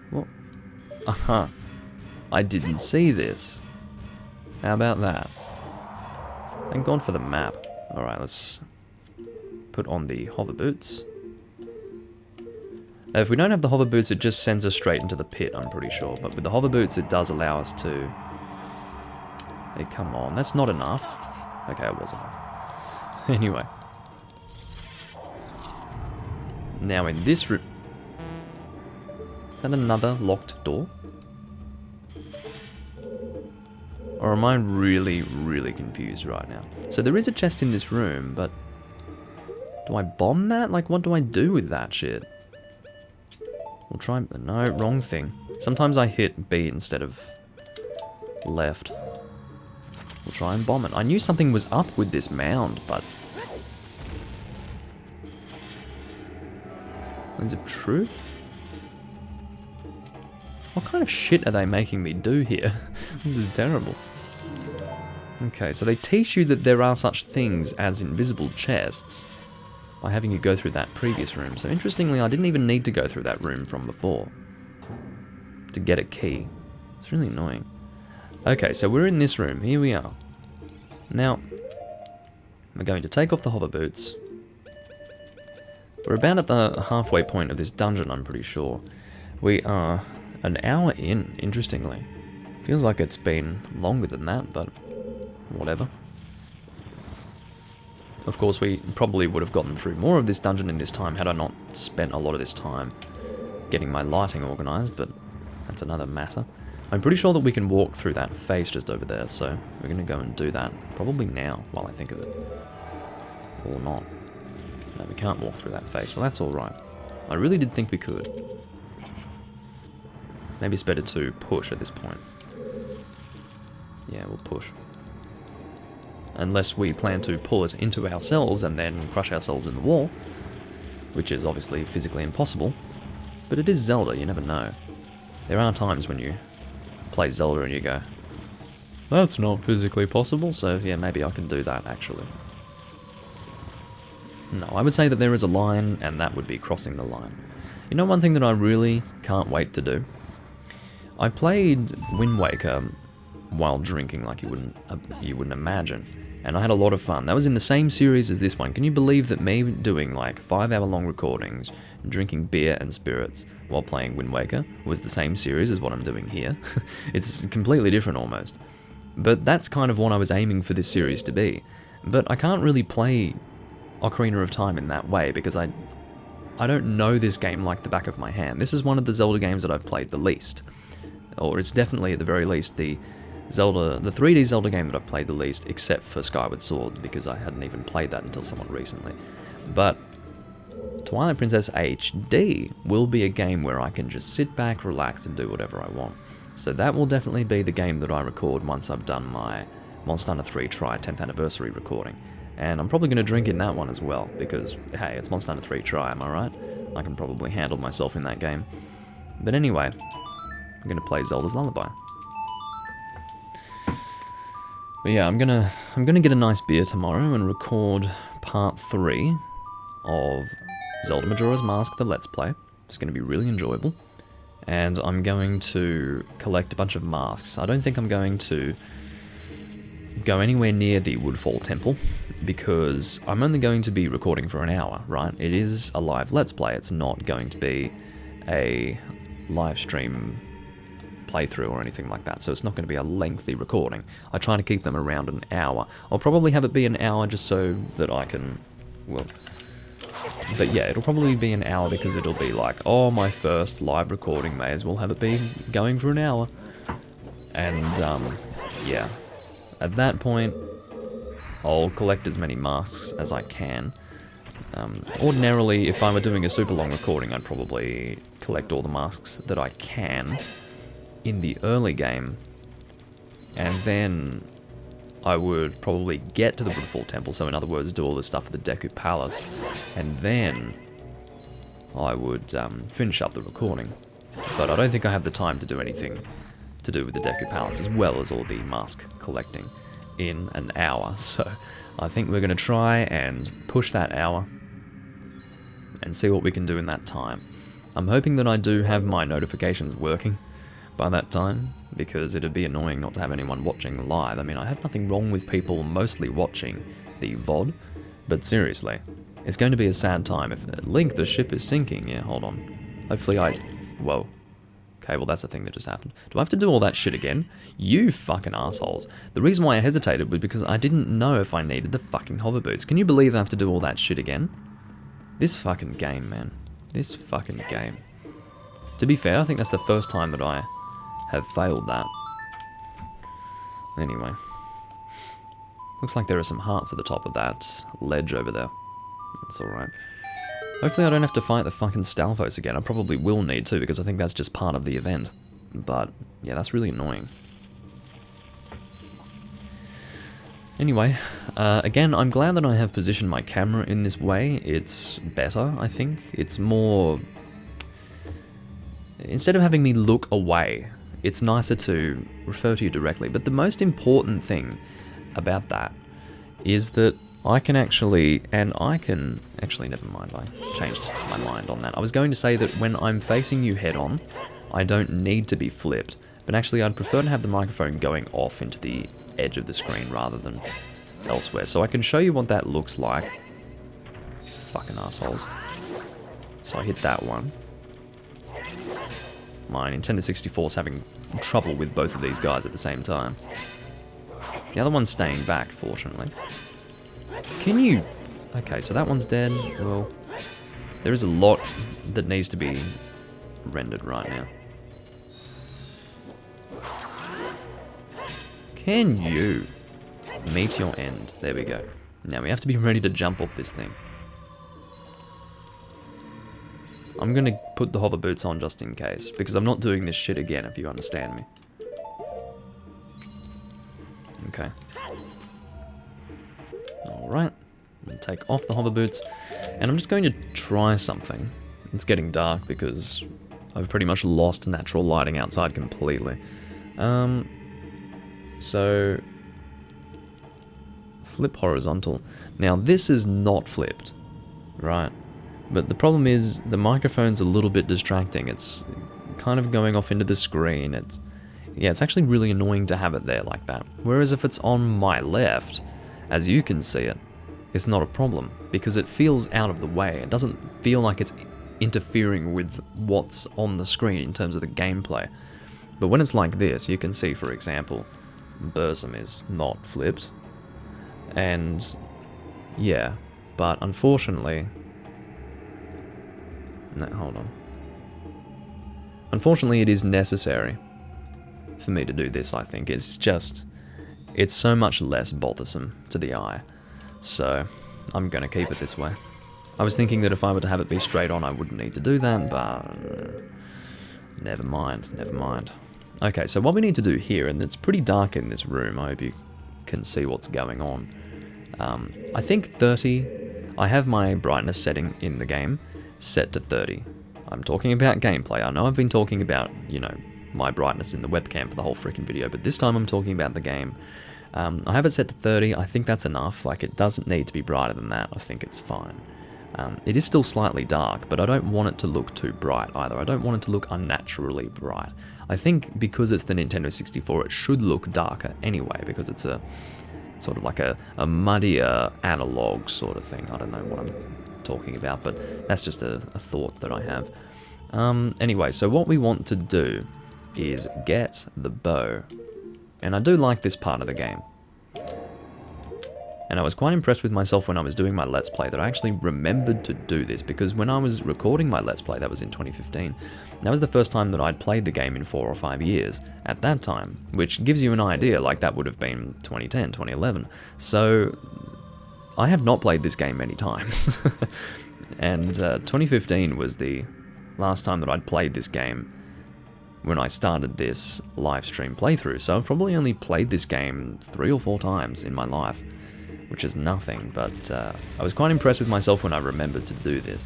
What? Aha. I didn't see this. How about that? Thank God for the map. Alright, let's put on the hover boots. Now, if we don't have the hover boots, it just sends us straight into the pit, I'm pretty sure. But with the hover boots, it does allow us to... Hey, come on. That's not enough. Okay, it was enough. Anyway. Now in this room... Is that another locked door? Or am I really, really confused right now? So there is a chest in this room, but... Do I bomb that? Like, what do I do with that shit? We'll try... No, wrong thing. Sometimes I hit B instead of left. We'll try and bomb it. I knew something was up with this mound, but... Is it truth? What kind of shit are they making me do here? This is terrible. Okay, so they teach you that there are such things as invisible chests. by having you go through that previous room. So interestingly, I didn't even need to go through that room from before to get a key. It's really annoying. Okay, so we're in this room. Here we are. Now, we're going to take off the hover boots. We're about at the halfway point of this dungeon, I'm pretty sure. We are an hour in, interestingly. Feels like it's been longer than that, but whatever. Of course, we probably would have gotten through more of this dungeon in this time had I not spent a lot of this time getting my lighting organised, but that's another matter. I'm pretty sure that we can walk through that face just over there, so we're going to go and do that probably now while I think of it. Or not. No, we can't walk through that face. Well, that's alright. I really did think we could. Maybe it's better to push at this point. Yeah, we'll push. Unless we plan to pull it into ourselves and then crush ourselves in the wall, which is obviously physically impossible. But it is Zelda, you never know. There are times when you play Zelda and you go, that's not physically possible, so yeah, maybe I can do that actually. No, I would say that there is a line, and that would be crossing the line. You know one thing that I really can't wait to do? I played Wind Waker while drinking like you wouldn't imagine, and I had a lot of fun. That was in the same series as this one. Can you believe that me doing like 5-hour-long recordings, drinking beer and spirits while playing Wind Waker was the same series as what I'm doing here? It's completely different almost. But that's kind of what I was aiming for this series to be. But I can't really play Ocarina of Time in that way because I don't know this game like the back of my hand. This is one of the Zelda games that I've played the least. Or it's definitely at the very least the 3D Zelda game that I've played the least, except for Skyward Sword, because I hadn't even played that until somewhat recently. But Twilight Princess HD will be a game where I can just sit back, relax, and do whatever I want. So that will definitely be the game that I record once I've done my Monster Hunter 3 Tri 10th anniversary recording. And I'm probably going to drink in that one as well, because, hey, it's Monster Hunter 3 Tri, am I right? I can probably handle myself in that game. But anyway, I'm going to play Zelda's Lullaby. But yeah, I'm gonna get a nice beer tomorrow and record part 3 of Zelda Majora's Mask, the Let's Play. It's going to be really enjoyable. And I'm going to collect a bunch of masks. I don't think I'm going to go anywhere near the Woodfall Temple, because I'm only going to be recording for an hour, right? It is a live Let's Play. It's not going to be a live stream playthrough or anything like that, so it's not going to be a lengthy recording. I try to keep them around an hour. I'll probably have it be an hour just so that I can, well, but yeah, it'll probably be an hour because it'll be like, oh, my first live recording, may as well have it be going for an hour. And, yeah, at that point, I'll collect as many masks as I can. Ordinarily, if I were doing a super long recording, I'd probably collect all the masks that I can in the early game, and then I would probably get to the Woodfall Temple, so in other words, do all the stuff at the Deku Palace, and then I would finish up the recording. But I don't think I have the time to do anything to do with the Deku Palace, as well as all the mask collecting in an hour, so I think we're going to try and push that hour and see what we can do in that time. I'm hoping that I do have my notifications working by that time, because it'd be annoying not to have anyone watching live. I mean, I have nothing wrong with people mostly watching the VOD, but seriously, it's going to be a sad time if Link, the ship is sinking. Yeah, hold on. Hopefully whoa. Okay, well that's a thing that just happened. Do I have to do all that shit again? You fucking assholes. The reason why I hesitated was because I didn't know if I needed the fucking hover boots. Can you believe I have to do all that shit again? This fucking game, man. This fucking game. To be fair, I think that's the first time that I have failed that. Anyway. Looks like there are some hearts at the top of that ledge over there. That's alright. Hopefully I don't have to fight the fucking Stalfos again. I probably will need to, because I think that's just part of the event. But, yeah, that's really annoying. Anyway, again, I'm glad that I have positioned my camera in this way. It's better, I think. It's more... Instead of having me look away, it's nicer to refer to you directly. But the most important thing about that is that I can actually, never mind, I changed my mind on that. I was going to say that when I'm facing you head on, I don't need to be flipped, but actually I'd prefer to have the microphone going off into the edge of the screen rather than elsewhere. So I can show you what that looks like. Fucking assholes. So I hit that one. My Nintendo 64 is having trouble with both of these guys at the same time. The other one's staying back, fortunately. Can you... Okay, so that one's dead. Well, there is a lot that needs to be rendered right now. Can you meet your end? There we go. Now we have to be ready to jump off this thing. I'm gonna put the hover boots on just in case, because I'm not doing this shit again, if you understand me. Okay. Alright, I'll take off the hover boots, and I'm just going to try something. It's getting dark because I've pretty much lost natural lighting outside completely. So, flip horizontal. Now this is not flipped, right? But the problem is the microphone's a little bit distracting. It's kind of going off into the screen. It's actually really annoying to have it there like that. Whereas if it's on my left, as you can see it, it's not a problem because it feels out of the way. It doesn't feel like it's interfering with what's on the screen in terms of the gameplay. But when it's like this, you can see, for example, Burzum is not flipped. And yeah, but unfortunately... No, hold on. Unfortunately, it is necessary for me to do this, I think. It's so much less bothersome to the eye. So, I'm going to keep it this way. I was thinking that if I were to have it be straight on, I wouldn't need to do that, but... never mind, never mind. Okay, so what we need to do here, and it's pretty dark in this room, I hope you can see what's going on. I think 30... I have my brightness setting in the game set to 30. I'm talking about gameplay. I know I've been talking about, you know, my brightness in the webcam for the whole freaking video, but this time I'm talking about the game. I have it set to 30. I think that's enough. Like, it doesn't need to be brighter than that. I think it's fine. It is still slightly dark, but I don't want it to look too bright either. I don't want it to look unnaturally bright. I think because it's the Nintendo 64, it should look darker anyway, because it's a sort of like a muddier analog sort of thing. I don't know what I'm talking about, but that's just a thought that I have. Anyway, so what we want to do is get the bow. And I do like this part of the game. And I was quite impressed with myself when I was doing my Let's Play that I actually remembered to do this, because when I was recording my Let's Play, that was in 2015, that was the first time that I'd played the game in 4 or 5 years at that time, which gives you an idea, like that would have been 2010, 2011. So I have not played this game many times. And 2015 was the last time that I'd played this game when I started this live stream playthrough, so I've probably only played this game 3 or 4 times in my life, which is nothing, but I was quite impressed with myself when I remembered to do this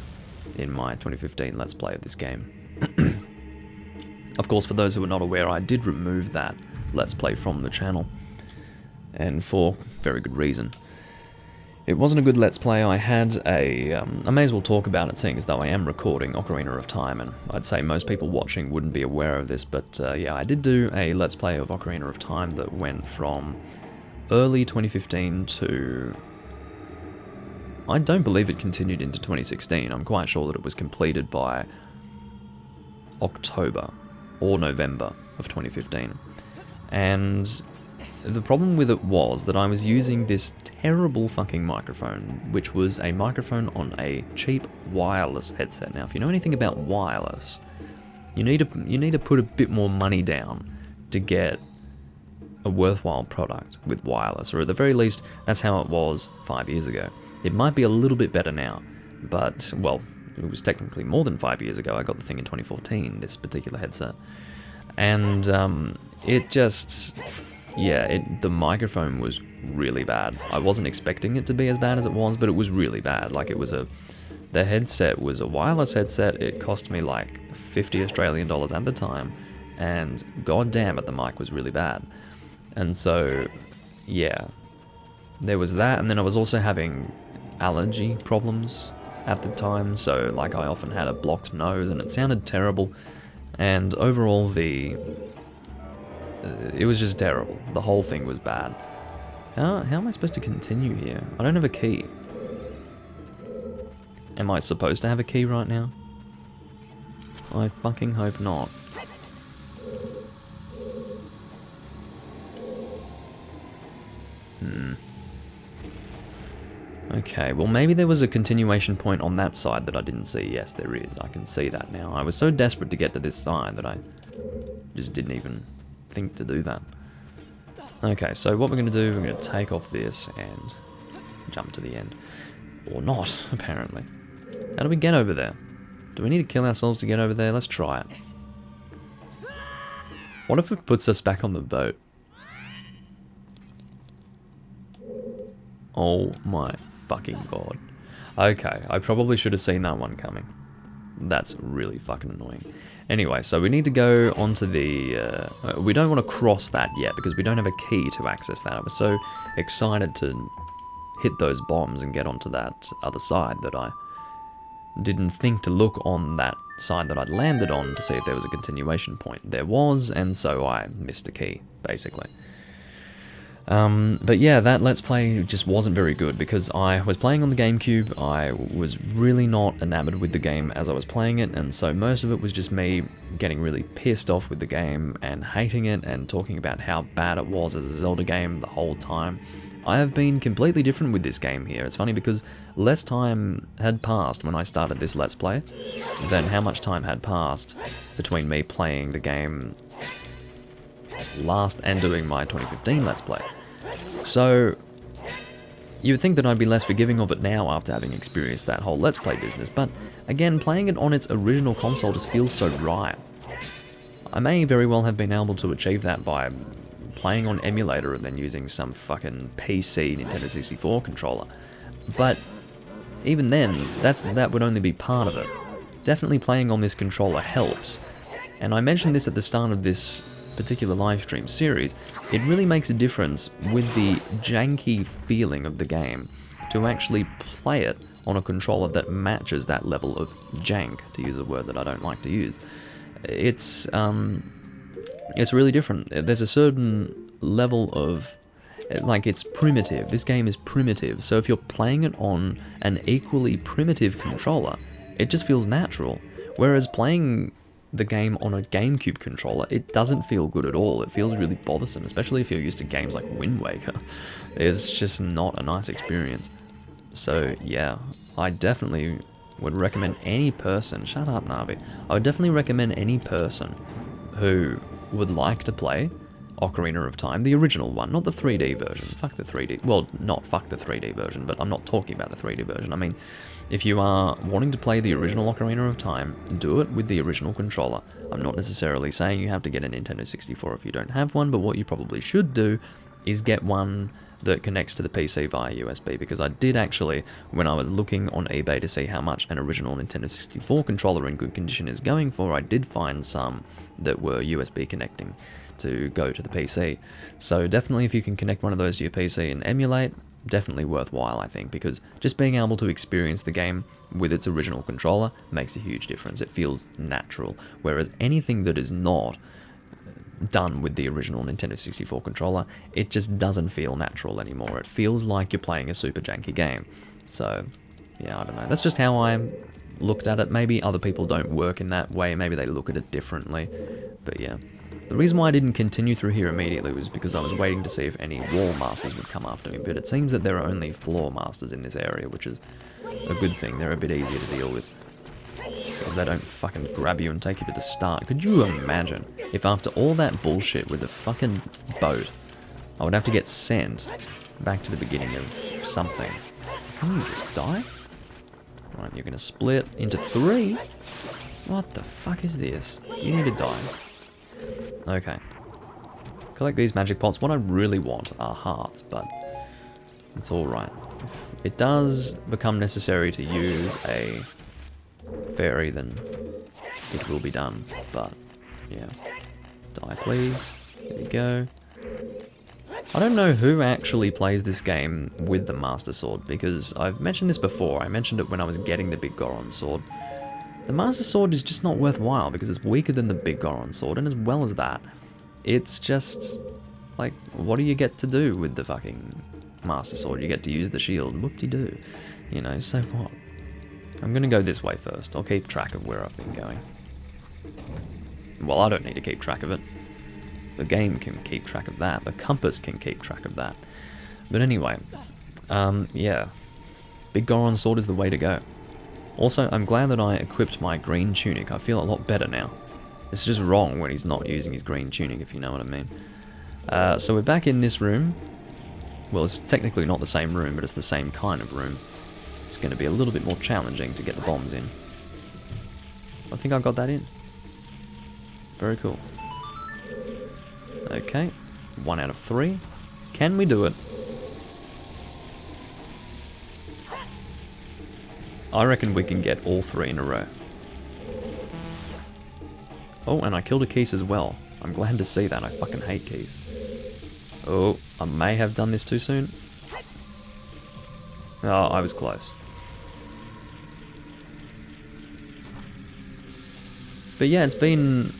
in my 2015 Let's Play of this game. Of course, for those who are not aware, I did remove that Let's Play from the channel, and for very good reason. It wasn't a good Let's Play. I had I may as well talk about it, seeing as though I am recording Ocarina of Time, and I'd say most people watching wouldn't be aware of this, but yeah, I did do a Let's Play of Ocarina of Time that went from early 2015 to... I don't believe it continued into 2016. I'm quite sure that it was completed by October or November of 2015. And the problem with it was that I was using this terrible fucking microphone, which was a microphone on a cheap wireless headset. Now, if you know anything about wireless, you need to put a bit more money down to get a worthwhile product with wireless, or at the very least, that's how it was 5 years ago. It might be a little bit better now, but, well, it was technically more than 5 years ago. I got the thing in 2014, this particular headset. And it just... yeah, the microphone was really bad. I wasn't expecting it to be as bad as it was, but it was really bad. Like, it was the headset was a wireless headset. It cost me like 50 Australian dollars at the time, and god damn it, the mic was really bad. And so, yeah, there was that, and then I was also having allergy problems at the time, so like I often had a blocked nose and it sounded terrible, and overall it was just terrible. The whole thing was bad. How am I supposed to continue here? I don't have a key. Am I supposed to have a key right now? I fucking hope not. Okay, well maybe there was a continuation point on that side that I didn't see. Yes, there is. I can see that now. I was so desperate to get to this side that I just didn't even think to do that. Okay, so what we're going to do, we're going to take off this and jump to the end. Or not, apparently. How do we get over there? Do we need to kill ourselves to get over there? Let's try it. What if it puts us back on the boat? Oh my fucking god. Okay, I probably should have seen that one coming. That's really fucking annoying. Anyway, so we need to go onto the... we don't want to cross that yet because we don't have a key to access that. I was so excited to hit those bombs and get onto that other side that I didn't think to look on that side that I'd landed on to see if there was a continuation point. There was, and so I missed a key, basically. But yeah, that Let's Play just wasn't very good because I was playing on the GameCube. I was really not enamored with the game as I was playing it, and so most of it was just me getting really pissed off with the game and hating it and talking about how bad it was as a Zelda game the whole time. I have been completely different with this game here. It's funny because less time had passed when I started this Let's Play than how much time had passed between me playing the game last and doing my 2015 Let's Play. So, you would think that I'd be less forgiving of it now after having experienced that whole Let's Play business, but again, playing it on its original console just feels so right. I may very well have been able to achieve that by playing on emulator and then using some fucking PC Nintendo 64 controller, but even then, that would only be part of it. Definitely playing on this controller helps, and I mentioned this at the start of this particular live stream series. It really makes a difference with the janky feeling of the game to actually play it on a controller that matches that level of jank, to use a word that I don't like to use. It's really different. There's a certain level of, like, it's primitive. This game is primitive, so if you're playing it on an equally primitive controller, it just feels natural. Whereas playing the game on a GameCube controller, it doesn't feel good at all. It feels really bothersome, especially if you're used to games like Wind Waker. It's just not a nice experience. So yeah, I definitely would recommend any person, shut up Navi, I would definitely recommend any person who would like to play Ocarina of Time, the original one, not the 3D version. Fuck the 3D, well, not fuck the 3D version, but I'm not talking about the 3D version. I mean, if you are wanting to play the original Ocarina of Time, do it with the original controller. I'm not necessarily saying you have to get a Nintendo 64 if you don't have one, but what you probably should do is get one that connects to the PC via USB, because I did actually, when I was looking on eBay to see how much an original Nintendo 64 controller in good condition is going for, I did find some that were USB connecting to go to the PC. So definitely if you can connect one of those to your PC and emulate, definitely worthwhile, I think, because just being able to experience the game with its original controller makes a huge difference. It feels natural, whereas anything that is not done with the original Nintendo 64 controller, it just doesn't feel natural anymore. It feels like you're playing a super janky game. So, yeah, I don't know. That's just how I looked at it. Maybe other people don't work in that way. Maybe they look at it differently. But yeah. The reason why I didn't continue through here immediately was because I was waiting to see if any wall masters would come after me, but it seems that there are only floor masters in this area, which is a good thing. They're a bit easier to deal with, because they don't fucking grab you and take you to the start. Could you imagine if after all that bullshit with the fucking boat, I would have to get sent back to the beginning of something? Can you just die? Right, you're gonna split into 3? What the fuck is this? You need to die. Okay. Collect these magic pots. What I really want are hearts, but it's alright. If it does become necessary to use a fairy, then it will be done, but yeah. Die, please. There you go. I don't know who actually plays this game with the Master Sword, because I've mentioned this before. I mentioned it when I was getting the Big Goron Sword. The Master Sword is just not worthwhile because it's weaker than the Big Goron Sword, and as well as that, it's just, like, what do you get to do with the fucking Master Sword? You get to use the shield, whoop-de-doo. You know, so what? I'm gonna go this way first. I'll keep track of where I've been going. Well, I don't need to keep track of it. The game can keep track of that. The compass can keep track of that. But anyway, yeah. Big Goron Sword is the way to go. Also, I'm glad that I equipped my green tunic. I feel a lot better now. It's just wrong when he's not using his green tunic, if you know what I mean. So we're back in this room. Well, it's technically not the same room, but it's the same kind of room. It's going to be a little bit more challenging to get the bombs in. I think I got that in. Very cool. Okay, 1 out of 3. Can we do it? I reckon we can get all 3 in a row. Oh, and I killed a Keys as well. I'm glad to see that. I fucking hate Keys. Oh, I may have done this too soon. Oh, I was close. But yeah, it's been...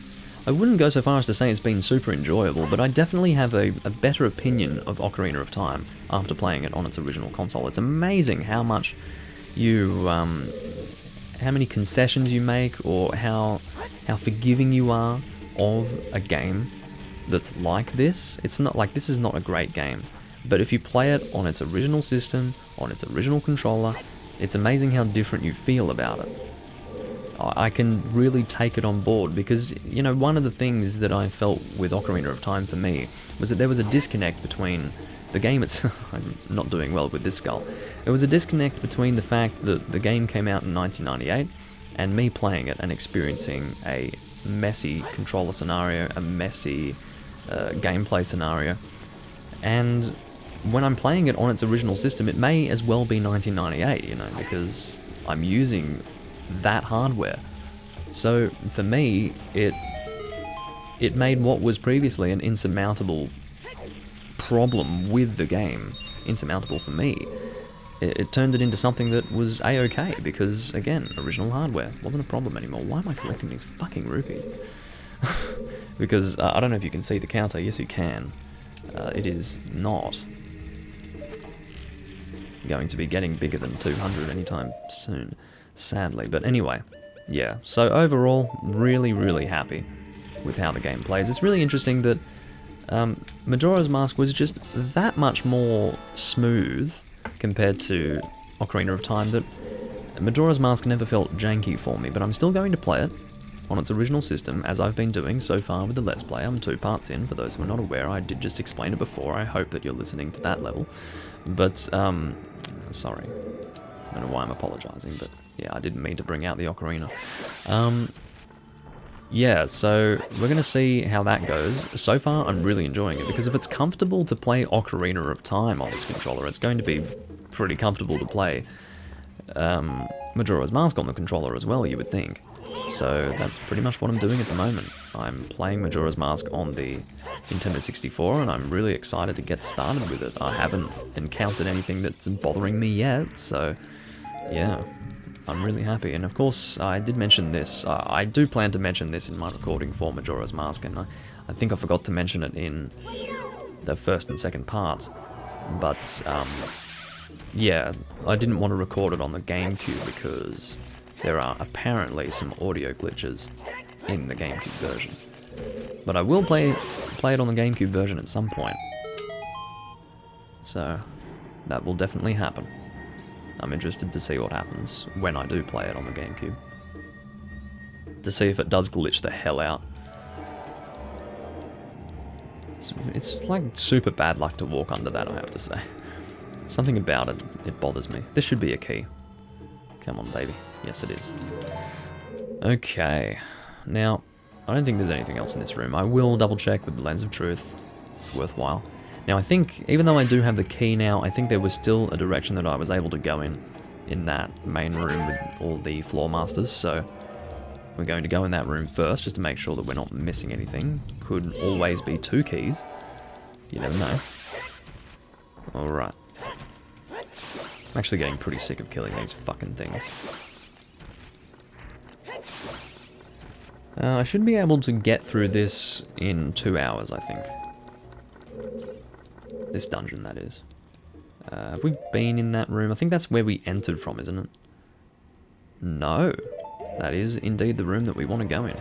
I wouldn't go so far as to say it's been super enjoyable, but I definitely have a better opinion of Ocarina of Time after playing it on its original console. It's amazing how much you... how many concessions you make, or how forgiving you are of a game that's like this. It's not like, this is not a great game, but if you play it on its original system, on its original controller, it's amazing how different you feel about it. I can really take it on board because, you know, one of the things that I felt with Ocarina of Time for me was that there was a disconnect between the game itself. I'm not doing well with this skull. There was a disconnect between the fact that the game came out in 1998 and me playing it and experiencing a messy controller scenario, a messy gameplay scenario. And when I'm playing it on its original system, it may as well be 1998, you know, because I'm using that hardware. So for me, it made what was previously an insurmountable problem with the game insurmountable for me. It turned it into something that was a-okay because, again, original hardware wasn't a problem anymore. Why am I collecting these fucking rupees? Because I don't know if you can see the counter. Yes, you can. It is not going to be getting bigger than 200 anytime soon, sadly. But anyway, yeah. So overall, really, really happy with how the game plays. It's really interesting that Majora's Mask was just that much more smooth compared to Ocarina of Time, that Majora's Mask never felt janky for me, but I'm still going to play it on its original system, as I've been doing so far with the Let's Play. I'm 2 parts in, for those who are not aware. I did just explain it before. I hope that you're listening to that level. But, sorry. I don't know why I'm apologising, but yeah, I didn't mean to bring out the Ocarina. Yeah, so we're going to see how that goes. So far, I'm really enjoying it, because if it's comfortable to play Ocarina of Time on this controller, it's going to be pretty comfortable to play Majora's Mask on the controller as well, you would think. So that's pretty much what I'm doing at the moment. I'm playing Majora's Mask on the Nintendo 64, and I'm really excited to get started with it. I haven't encountered anything that's bothering me yet, so yeah. I'm really happy, and of course, I did mention this. I do plan to mention this in my recording for Majora's Mask, and I think I forgot to mention it in the first and second parts. But, yeah, I didn't want to record it on the GameCube because there are apparently some audio glitches in the GameCube version. But I will play it on the GameCube version at some point. So, that will definitely happen. I'm interested to see what happens when I do play it on the GameCube. To see if it does glitch the hell out. It's like super bad luck to walk under that, I have to say. Something about it, it bothers me. This should be a key. Come on, baby. Yes, it is. Okay. Now, I don't think there's anything else in this room. I will double check with the Lens of Truth. It's worthwhile. Now I think, even though I do have the key now, I think there was still a direction that I was able to go in that main room with all the floor masters, so we're going to go in that room first, just to make sure that we're not missing anything. Could always be 2 keys. You never know. Alright. I'm actually getting pretty sick of killing these fucking things. I should be able to get through this in 2 hours, I think. This dungeon, that is. Have we been in that room? I think that's where we entered from, isn't it? No. That is indeed the room that we want to go in.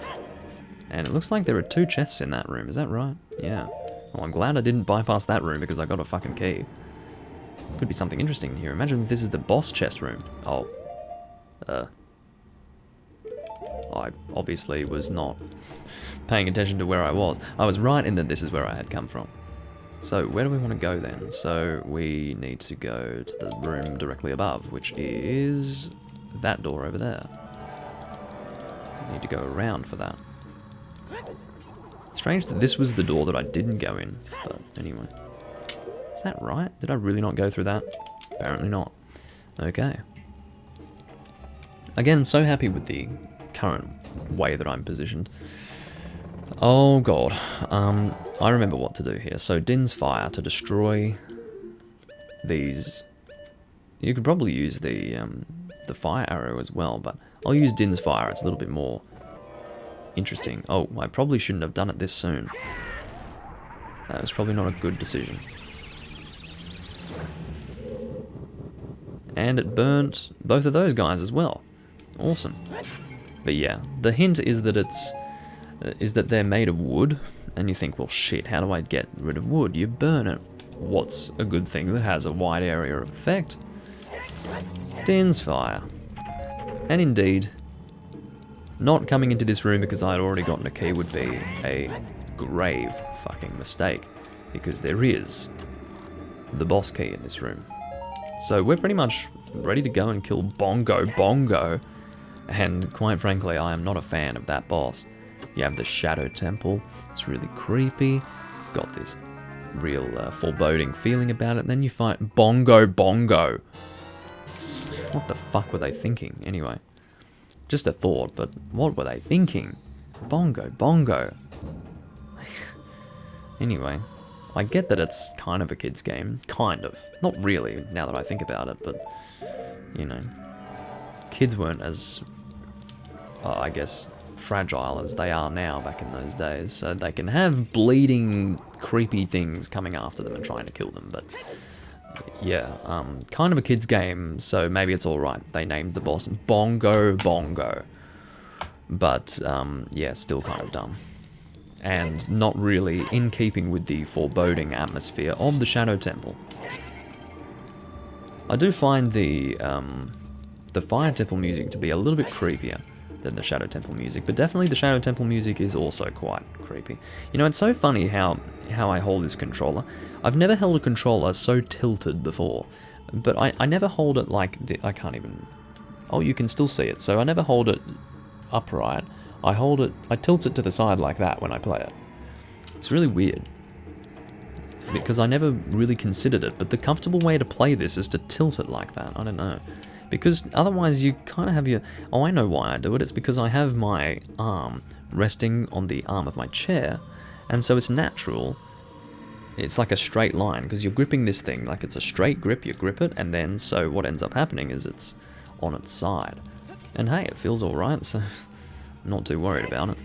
And it looks like there are 2 chests in that room, is that right? Yeah. Well, I'm glad I didn't bypass that room because I got a fucking key. Could be something interesting here. Imagine if this is the boss chest room. Oh. I obviously was not paying attention to where I was. I was right in that this is where I had come from. So where do we want to go then? So we need to go to the room directly above, which is that door over there. Need to go around for that. Strange that this was the door that I didn't go in, but anyway. Is that right? Did I really not go through that? Apparently not. Okay. Again, so happy with the current way that I'm positioned. Oh god. I remember what to do here. So Din's Fire to destroy these. You could probably use the fire arrow as well, but I'll use Din's Fire. It's a little bit more interesting. Oh, I probably shouldn't have done it this soon. That was probably not a good decision. And it burnt both of those guys as well. Awesome. But yeah, the hint is that they're made of wood, and you think, well shit, how do I get rid of wood? You burn it. What's a good thing that has a wide area of effect? Din's Fire. And indeed, not coming into this room because I'd already gotten a key would be a grave fucking mistake, because there is the boss key in this room. So we're pretty much ready to go and kill Bongo Bongo, and quite frankly, I am not a fan of that boss. You have the Shadow Temple, it's really creepy, it's got this real foreboding feeling about it, and then you fight Bongo Bongo. What the fuck were they thinking, anyway? Just a thought, but what were they thinking? Bongo Bongo. Anyway, I get that it's kind of a kid's game. Kind of. Not really, now that I think about it, but, you know, kids weren't as, I guess, fragile as they are now back in those days, so they can have bleeding, creepy things coming after them and trying to kill them, but yeah, kind of a kid's game, so maybe it's alright. They named the boss Bongo Bongo, but yeah, still kind of dumb. And not really in keeping with the foreboding atmosphere of the Shadow Temple. I do find the Fire Temple music to be a little bit creepier than the Shadow Temple music, but definitely the Shadow Temple music is also quite creepy. You know, it's so funny how I hold this controller. I've never held a controller so tilted before, but I never hold it like I can't even. Oh, you can still see it. So I never hold it upright. I tilt it to the side like that when I play it. It's really weird, because I never really considered it, but the comfortable way to play this is to tilt it like that. I don't know. Because otherwise you kind of have your... Oh, I know why I do it. It's because I have my arm resting on the arm of my chair, and so it's natural. It's like a straight line, because you're gripping this thing like it's a straight grip, you grip it, and then so what ends up happening is it's on its side. And hey, it feels alright, so I'm not too worried about it.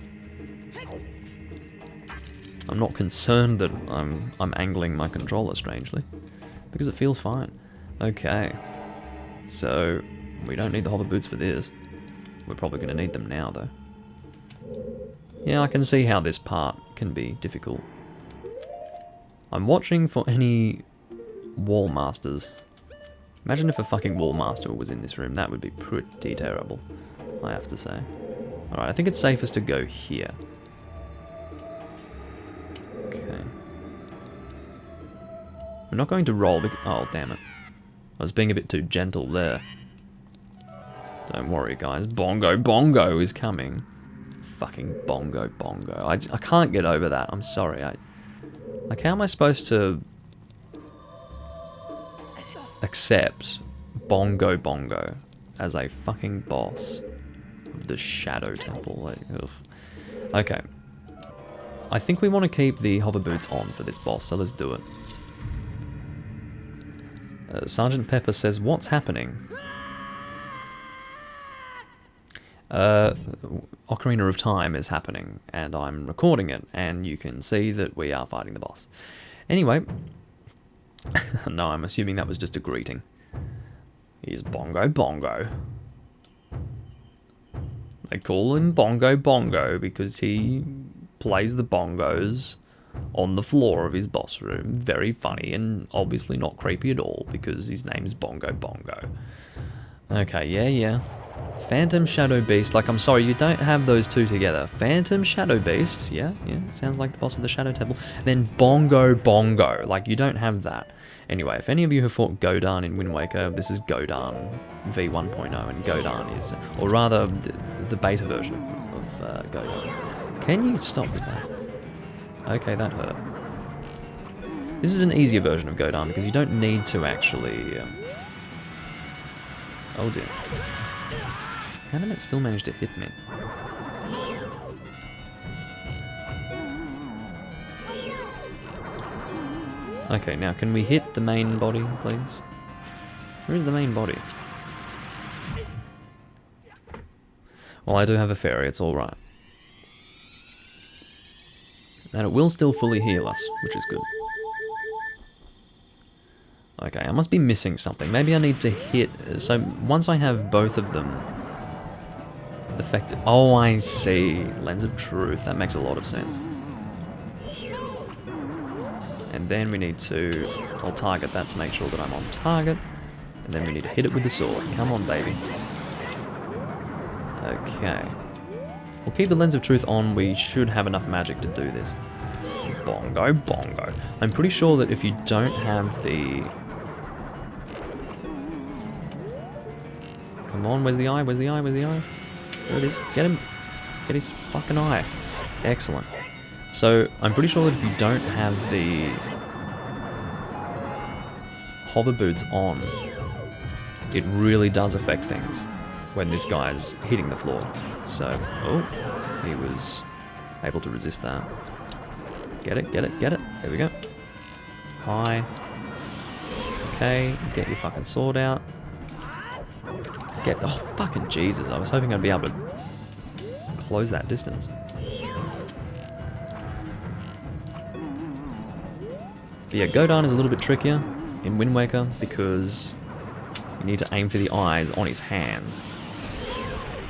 I'm not concerned that I'm angling my controller strangely, because it feels fine. Okay. So, we don't need the hover boots for this. We're probably going to need them now, though. Yeah, I can see how this part can be difficult. I'm watching for any wall masters. Imagine if a fucking wall master was in this room. That would be pretty terrible, I have to say. Alright, I think it's safest to go here. Okay. We're not going to roll because... Oh, damn it. I was being a bit too gentle there. Don't worry, guys. Bongo Bongo is coming. Fucking Bongo Bongo. I can't get over that. I'm sorry. Like, how am I supposed to accept Bongo Bongo as a fucking boss of the Shadow Temple? Like, ugh. Okay. I think we want to keep the hover boots on for this boss, so let's do it. Sergeant Pepper says, what's happening? Ocarina of Time is happening, and I'm recording it, and you can see that we are fighting the boss. Anyway, no, I'm assuming that was just a greeting. He's Bongo Bongo. They call him Bongo Bongo because he plays the bongos on the floor of his boss room. Very funny, and obviously not creepy at all, because his name's Bongo Bongo. Okay, yeah. Phantom Shadow Beast, like, I'm sorry, you don't have those two together. Phantom Shadow Beast, yeah, sounds like the boss of the Shadow Temple. Then Bongo Bongo, like, you don't have that. Anyway, if any of you have fought Godan in Wind Waker, this is Godan V1.0, and Godan is, or rather, the beta version of Godan. Can you stop with that? Okay, that hurt. This is an easier version of Godan, because you don't need to actually... Oh dear. How did that still manage to hit me? Okay, now can we hit the main body, please? Where is the main body? Well, I do have a fairy, it's alright. And it will still fully heal us, which is good. Okay, I must be missing something. Maybe I need to hit... So, once I have both of them affected... Oh, I see. Lens of Truth. That makes a lot of sense. And then we need to... I'll target that to make sure that I'm on target. And then we need to hit it with the sword. Come on, baby. Okay. We'll keep the Lens of Truth on. We should have enough magic to do this. Bongo, bongo. I'm pretty sure that if you don't have the... Come on, where's the eye? Where's the eye? Where's the eye? There it is. Get him. Get his fucking eye. Excellent. So, I'm pretty sure that if you don't have the hover boots on, it really does affect things when this guy's hitting the floor. So, oh, he was able to resist that. Get it, get it, get it. There we go. Hi. Okay, get your fucking sword out. Oh, fucking Jesus. I was hoping I'd be able to close that distance. But yeah, Godan is a little bit trickier in Wind Waker because you need to aim for the eyes on his hands.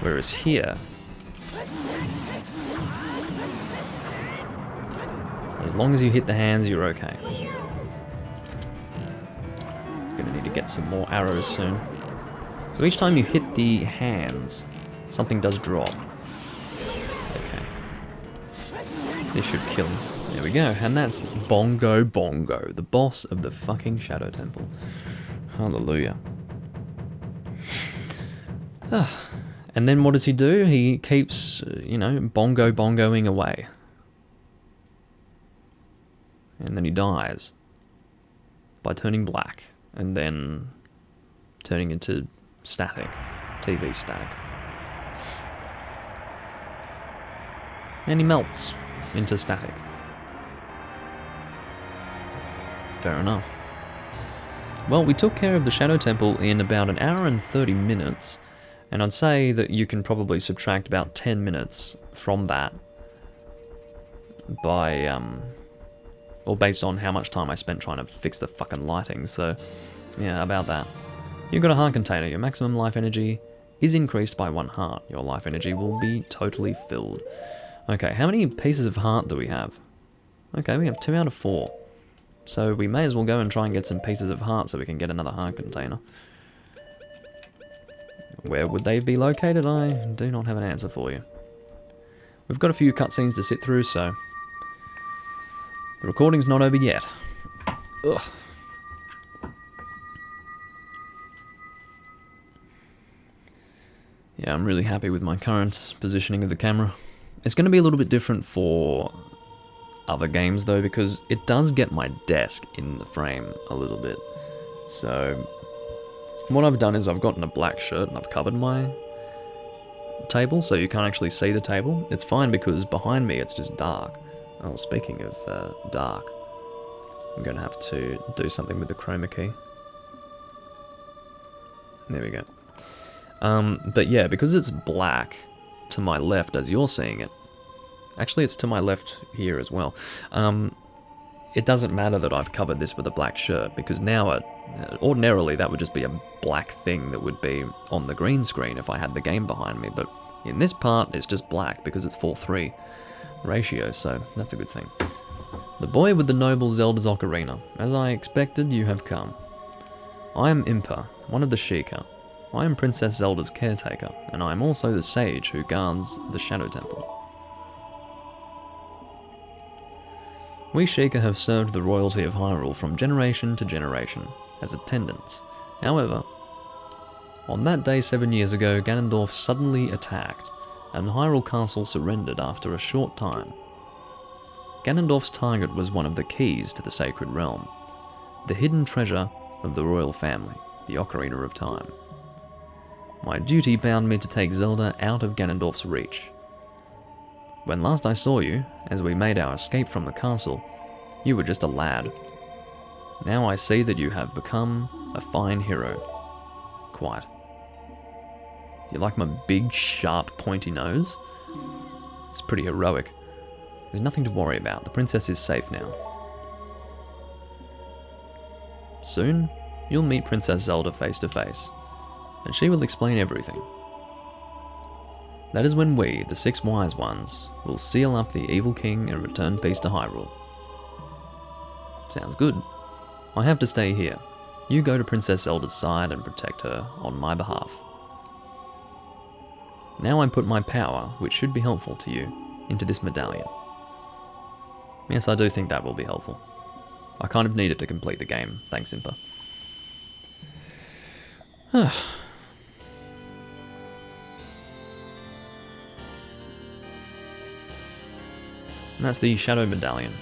Whereas here, as long as you hit the hands, you're okay. Gonna need to get some more arrows soon. So each time you hit the hands, something does drop. Okay. This should kill him. There we go, and that's Bongo Bongo, the boss of the fucking Shadow Temple. Hallelujah. And then what does he do? He keeps, you know, Bongo Bongoing away. And then he dies by turning black, and then turning into static, TV static. And he melts into static. Fair enough. Well, we took care of the Shadow Temple in about 1 hour and 30 minutes, and I'd say that you can probably subtract about 10 minutes from that by, or based on how much time I spent trying to fix the fucking lighting, so yeah, about that. You've got a heart container. Your maximum life energy is increased by 1 heart. Your life energy will be totally filled. Okay, how many pieces of heart do we have? Okay, we have 2 out of 4. So we may as well go and try and get some pieces of heart so we can get another heart container. Where would they be located? I do not have an answer for you. We've got a few cutscenes to sit through, so the recording's not over yet. Ugh. Yeah, I'm really happy with my current positioning of the camera. It's going to be a little bit different for other games though, because it does get my desk in the frame a little bit. So what I've done is I've gotten a black shirt and I've covered my table so you can't actually see the table. It's fine because behind me it's just dark. Oh, speaking of dark, I'm going to have to do something with the chroma key. There we go. But yeah, because it's black to my left as you're seeing it, actually it's to my left here as well, it doesn't matter that I've covered this with a black shirt, because now ordinarily that would just be a black thing that would be on the green screen if I had the game behind me, but in this part it's just black because it's 4:3 ratio, so that's a good thing. The boy with the noble Zelda's Ocarina. As I expected, you have come. I am Impa, one of the Sheikah. I am Princess Zelda's caretaker, and I am also the sage who guards the Shadow Temple. We Sheikah have served the royalty of Hyrule from generation to generation, as attendants. However, on that day 7 years ago, Ganondorf suddenly attacked, and Hyrule Castle surrendered after a short time. Ganondorf's target was one of the keys to the Sacred Realm, the hidden treasure of the royal family, the Ocarina of Time. My duty bound me to take Zelda out of Ganondorf's reach. When last I saw you, as we made our escape from the castle, you were just a lad. Now I see that you have become a fine hero. Quite. You like my big, sharp, pointy nose? It's pretty heroic. There's nothing to worry about. The princess is safe now. Soon, you'll meet Princess Zelda face to face, and she will explain everything. That is when we, the 6 wise ones, will seal up the evil king and return peace to Hyrule. Sounds good. I have to stay here. You go to Princess Zelda's side and protect her on my behalf. Now I put my power, which should be helpful to you, into this medallion. Yes, I do think that will be helpful. I kind of need it to complete the game. Thanks, Impa. And that's the Shadow Medallion.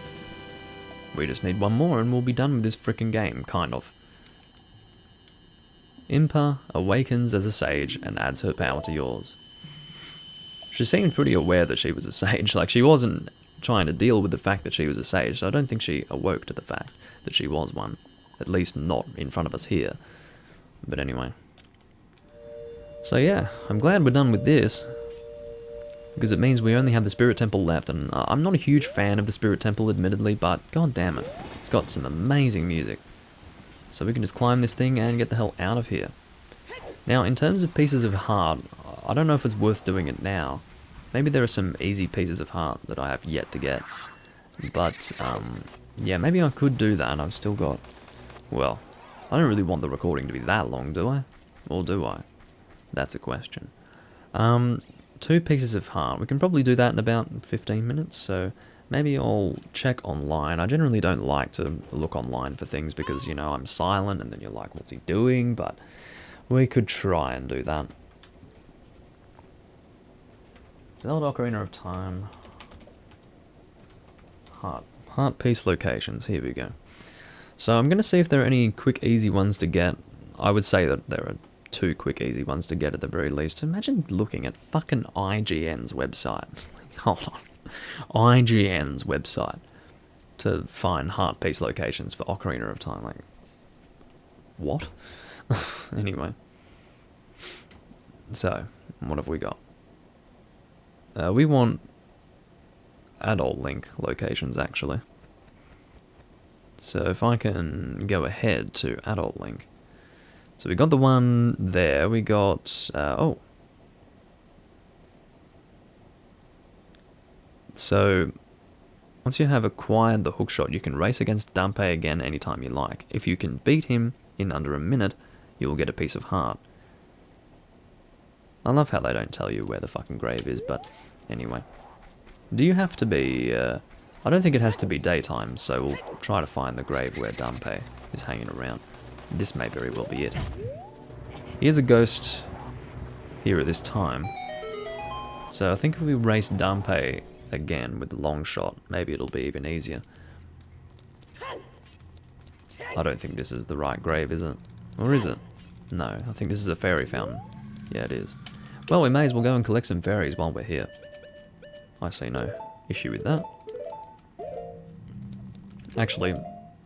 We just need one more and we'll be done with this frickin' game, kind of. Impa awakens as a sage and adds her power to yours. She seemed pretty aware that she was a sage, like she wasn't trying to deal with the fact that she was a sage, so I don't think she awoke to the fact that she was one. At least not in front of us here. But anyway. So yeah, I'm glad we're done with this, because it means we only have the Spirit Temple left, and I'm not a huge fan of the Spirit Temple, admittedly, but god damn it, it's got some amazing music. So we can just climb this thing and get the hell out of here. Now, in terms of pieces of heart, I don't know if it's worth doing it now. Maybe there are some easy pieces of heart that I have yet to get. But, yeah, maybe I could do that. I've still got... Well, I don't really want the recording to be that long, do I? Or do I? That's a question. 2 pieces of heart. We can probably do that in about 15 minutes, so maybe I'll check online. I generally don't like to look online for things because, you know, I'm silent and then you're like, what's he doing? But we could try and do that. Zelda Ocarina of Time. Heart piece locations. Here we go. So I'm going to see if there are any quick, easy ones to get. I would say that there are 2 quick, easy ones to get at the very least. Imagine looking at fucking IGN's website. Hold on. IGN's website to find heart piece locations for Ocarina of Time. Like, what? Anyway. So, what have we got? We want adult Link locations, actually. So if I can go ahead to adult Link. So we got the one there, we got, oh. So, once you have acquired the hookshot, you can race against Dampé again anytime you like. If you can beat him in under a minute, you will get a piece of heart. I love how they don't tell you where the fucking grave is, but anyway. Do you have to be, I don't think it has to be daytime, so we'll try to find the grave where Dampé is hanging around. This may very well be it. He is a ghost here at this time. So I think if we race Dampé again with the long shot, maybe it'll be even easier. I don't think this is the right grave, is it? Or is it? No, I think this is a fairy fountain. Yeah, it is. Well, we may as well go and collect some fairies while we're here. I see no issue with that. Actually,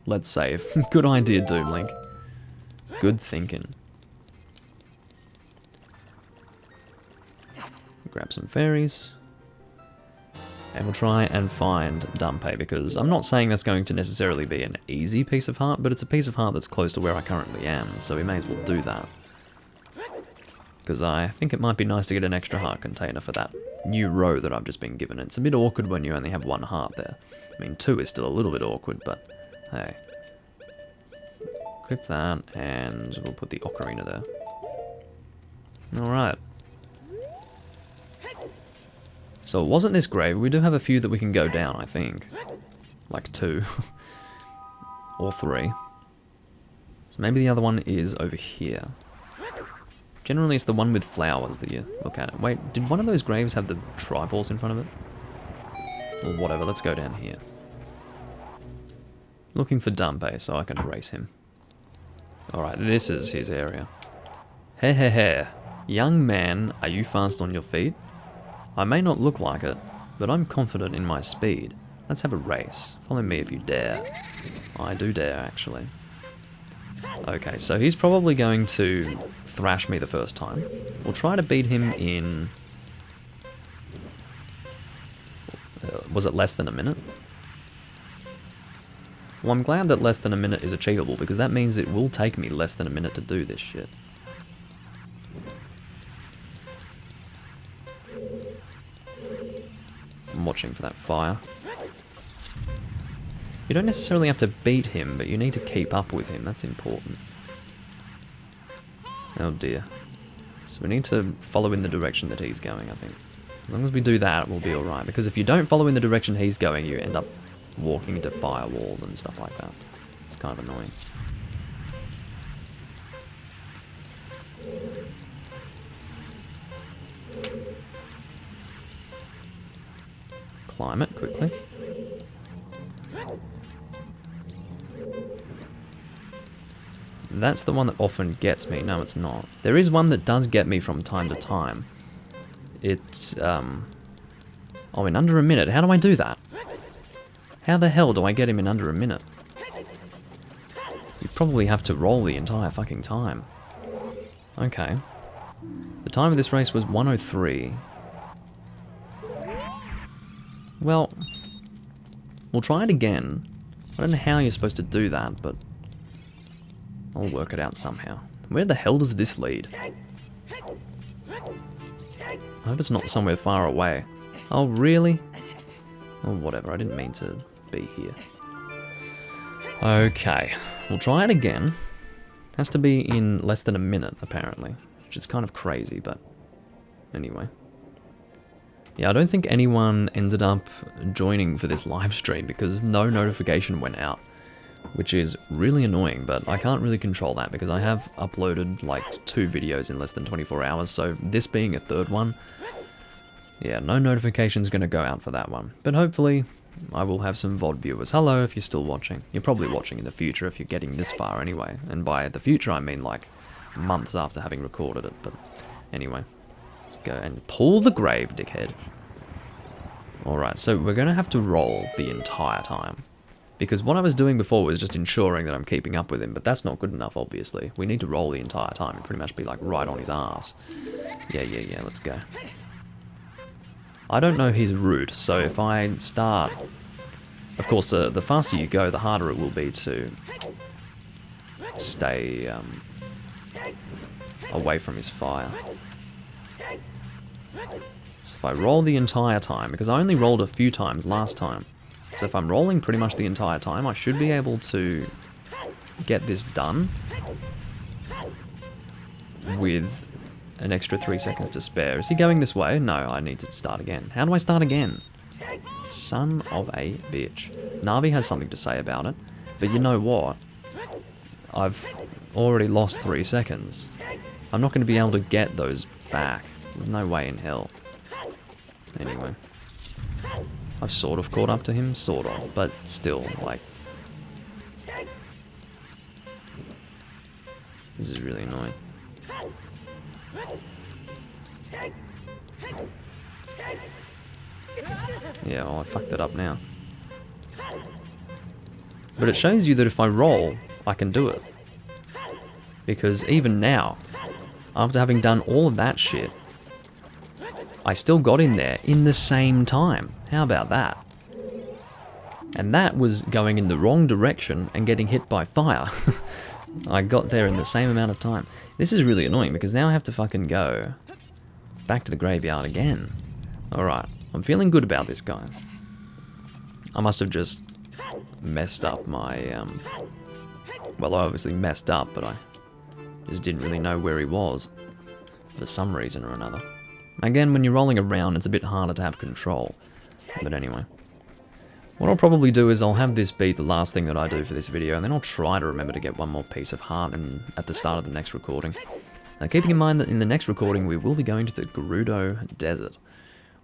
let's save. Good idea, Doom Link. Good thinking. Grab some fairies. And we'll try and find Dumpe, because I'm not saying that's going to necessarily be an easy piece of heart, but it's a piece of heart that's close to where I currently am, so we may as well do that. Because I think it might be nice to get an extra heart container for that new row that I've just been given. It's a bit awkward when you only have one heart there. I mean, 2 is still a little bit awkward, but hey. Equip that, and we'll put the Ocarina there. Alright. So it wasn't this grave. We do have a few that we can go down, I think. Like 2. Or 3. So maybe the other one is over here. Generally it's the one with flowers that you look at. Wait, did one of those graves have the Triforce in front of it? Or whatever, let's go down here. Looking for Dumpe so I can erase him. Alright, this is his area. He. Young man, are you fast on your feet? I may not look like it, but I'm confident in my speed. Let's have a race. Follow me if you dare. I do dare, actually. Okay, so he's probably going to thrash me the first time. We'll try to beat him in... was it less than a minute? Well, I'm glad that less than a minute is achievable, because that means it will take me less than a minute to do this shit. I'm watching for that fire. You don't necessarily have to beat him, but you need to keep up with him. That's important. Oh dear. So we need to follow in the direction that he's going, I think. As long as we do that, we'll be alright. Because if you don't follow in the direction he's going, you end up walking into firewalls and stuff like that. It's kind of annoying. Climb it quickly. That's the one that often gets me. No, it's not. There is one that does get me from time to time. It's, oh, in under a minute. How do I do that? How the hell do I get him in under a minute? You probably have to roll the entire fucking time. Okay. The time of this race was 1:03. Well, we'll try it again. I don't know how you're supposed to do that, but I'll work it out somehow. Where the hell does this lead? I hope it's not somewhere far away. Oh, really? Oh, whatever, I didn't mean to be here. Okay, we'll try it again. Has to be in less than a minute, apparently. Which is kind of crazy, but anyway. Yeah, I don't think anyone ended up joining for this live stream because no notification went out, which is really annoying, but I can't really control that because I have uploaded like 2 videos in less than 24 hours, so this being a 3rd one, yeah, no notification's gonna go out for that one. But hopefully, I will have some VOD viewers. Hello, if you're still watching. You're probably watching in the future if you're getting this far anyway, and by the future I mean like months after having recorded it, but anyway. Let's go and pull the grave, dickhead. Alright, so we're going to have to roll the entire time. Because what I was doing before was just ensuring that I'm keeping up with him, but that's not good enough, obviously. We need to roll the entire time and pretty much be like right on his ass. Yeah, let's go. I don't know his route, so if I start... Of course, the faster you go, the harder it will be to stay away from his fire. So if I roll the entire time, because I only rolled a few times last time, so if I'm rolling pretty much the entire time, I should be able to get this done with an extra 3 seconds to spare. Is he going this way? No, I need to start again. How do I start again? Son of a bitch. Navi has something to say about it, but you know what? I've already lost 3 seconds. I'm not going to be able to get those back. There's no way in hell. Anyway. I've sort of caught up to him, sort of, but still, like... This is really annoying. Yeah, well, I fucked it up now. But it shows you that if I roll, I can do it. Because even now, after having done all of that shit, I still got in there in the same time. How about that? And that was going in the wrong direction and getting hit by fire. I got there in the same amount of time. This is really annoying because now I have to fucking go back to the graveyard again. Alright, I'm feeling good about this, guys. I must have just messed up my, well, I obviously messed up, but I just didn't really know where he was for some reason or another. Again, when you're rolling around, it's a bit harder to have control. But anyway. What I'll probably do is I'll have this be the last thing that I do for this video, and then I'll try to remember to get one more piece of heart at the start of the next recording. Now, keeping in mind that in the next recording we will be going to the Gerudo Desert,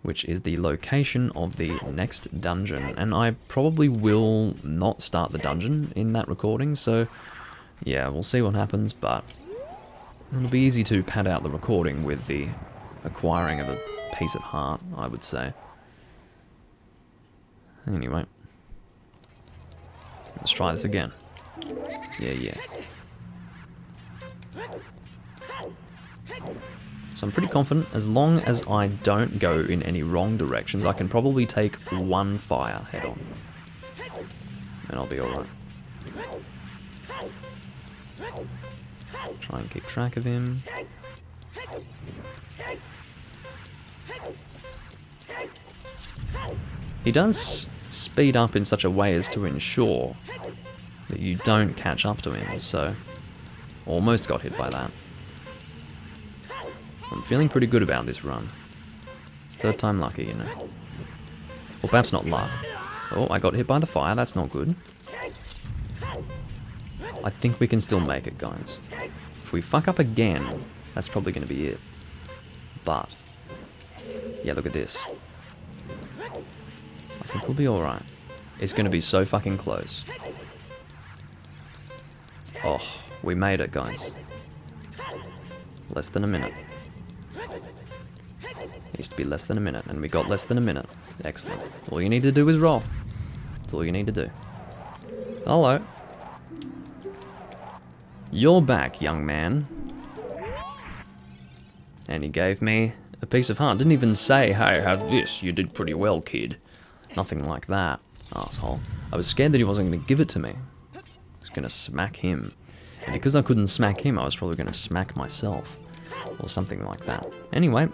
which is the location of the next dungeon, and I probably will not start the dungeon in that recording, so yeah, we'll see what happens, but it'll be easy to pad out the recording with the acquiring of a piece of heart, I would say. Anyway, let's try this again. Yeah. So I'm pretty confident, as long as I don't go in any wrong directions, I can probably take one fire head on. And I'll be alright. Try and keep track of him. He does speed up in such a way as to ensure that you don't catch up to him, so almost got hit by that. I'm feeling pretty good about this run. Third time lucky, you know. Or perhaps not luck. Oh, I got hit by the fire, that's not good. I think we can still make it, guys. If we fuck up again, that's probably going to be it. But, yeah, look at this. I think we'll be alright. It's going to be so fucking close. Oh, we made it, guys. Less than a minute. It used to be less than a minute, and we got less than a minute. Excellent. All you need to do is roll. That's all you need to do. Hello. You're back, young man. And he gave me a piece of heart. Didn't even say, hey, have this. You did pretty well, kid. Nothing like that, asshole. I was scared that he wasn't going to give it to me. I was going to smack him. And because I couldn't smack him, I was probably going to smack myself. Or something like that. Anyway,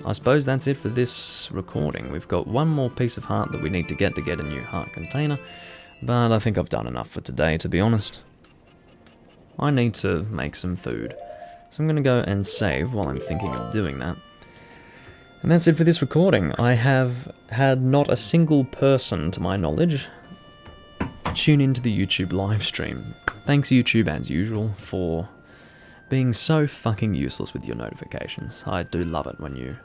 I suppose that's it for this recording. We've got one more piece of heart that we need to get a new heart container. But I think I've done enough for today, to be honest. I need to make some food. So I'm going to go and save while I'm thinking of doing that. And that's it for this recording. I have had not a single person, to my knowledge, tune into the YouTube live stream. Thanks YouTube, as usual, for being so fucking useless with your notifications. I do love it when you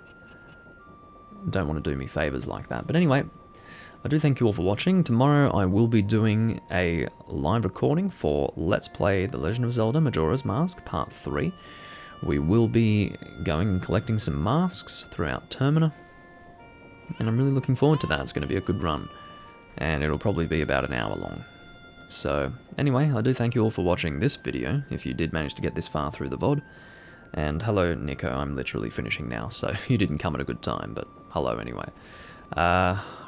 don't want to do me favors like that. But anyway, I do thank you all for watching. Tomorrow I will be doing a live recording for Let's Play The Legend of Zelda Majora's Mask Part 3. We will be going and collecting some masks throughout Termina, and I'm really looking forward to that. It's going to be a good run, and it'll probably be about an hour long. So, anyway, I do thank you all for watching this video, if you did manage to get this far through the VOD. And hello, Nico, I'm literally finishing now, so you didn't come at a good time, but hello anyway.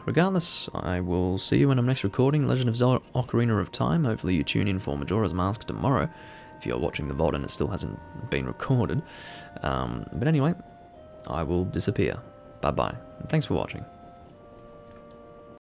Regardless, I will see you when I'm next recording Legend of Zelda Ocarina of Time. Hopefully you tune in for Majora's Mask tomorrow, if you're watching the VOD and it still hasn't been recorded. But anyway, I will disappear. Bye-bye. Thanks for watching.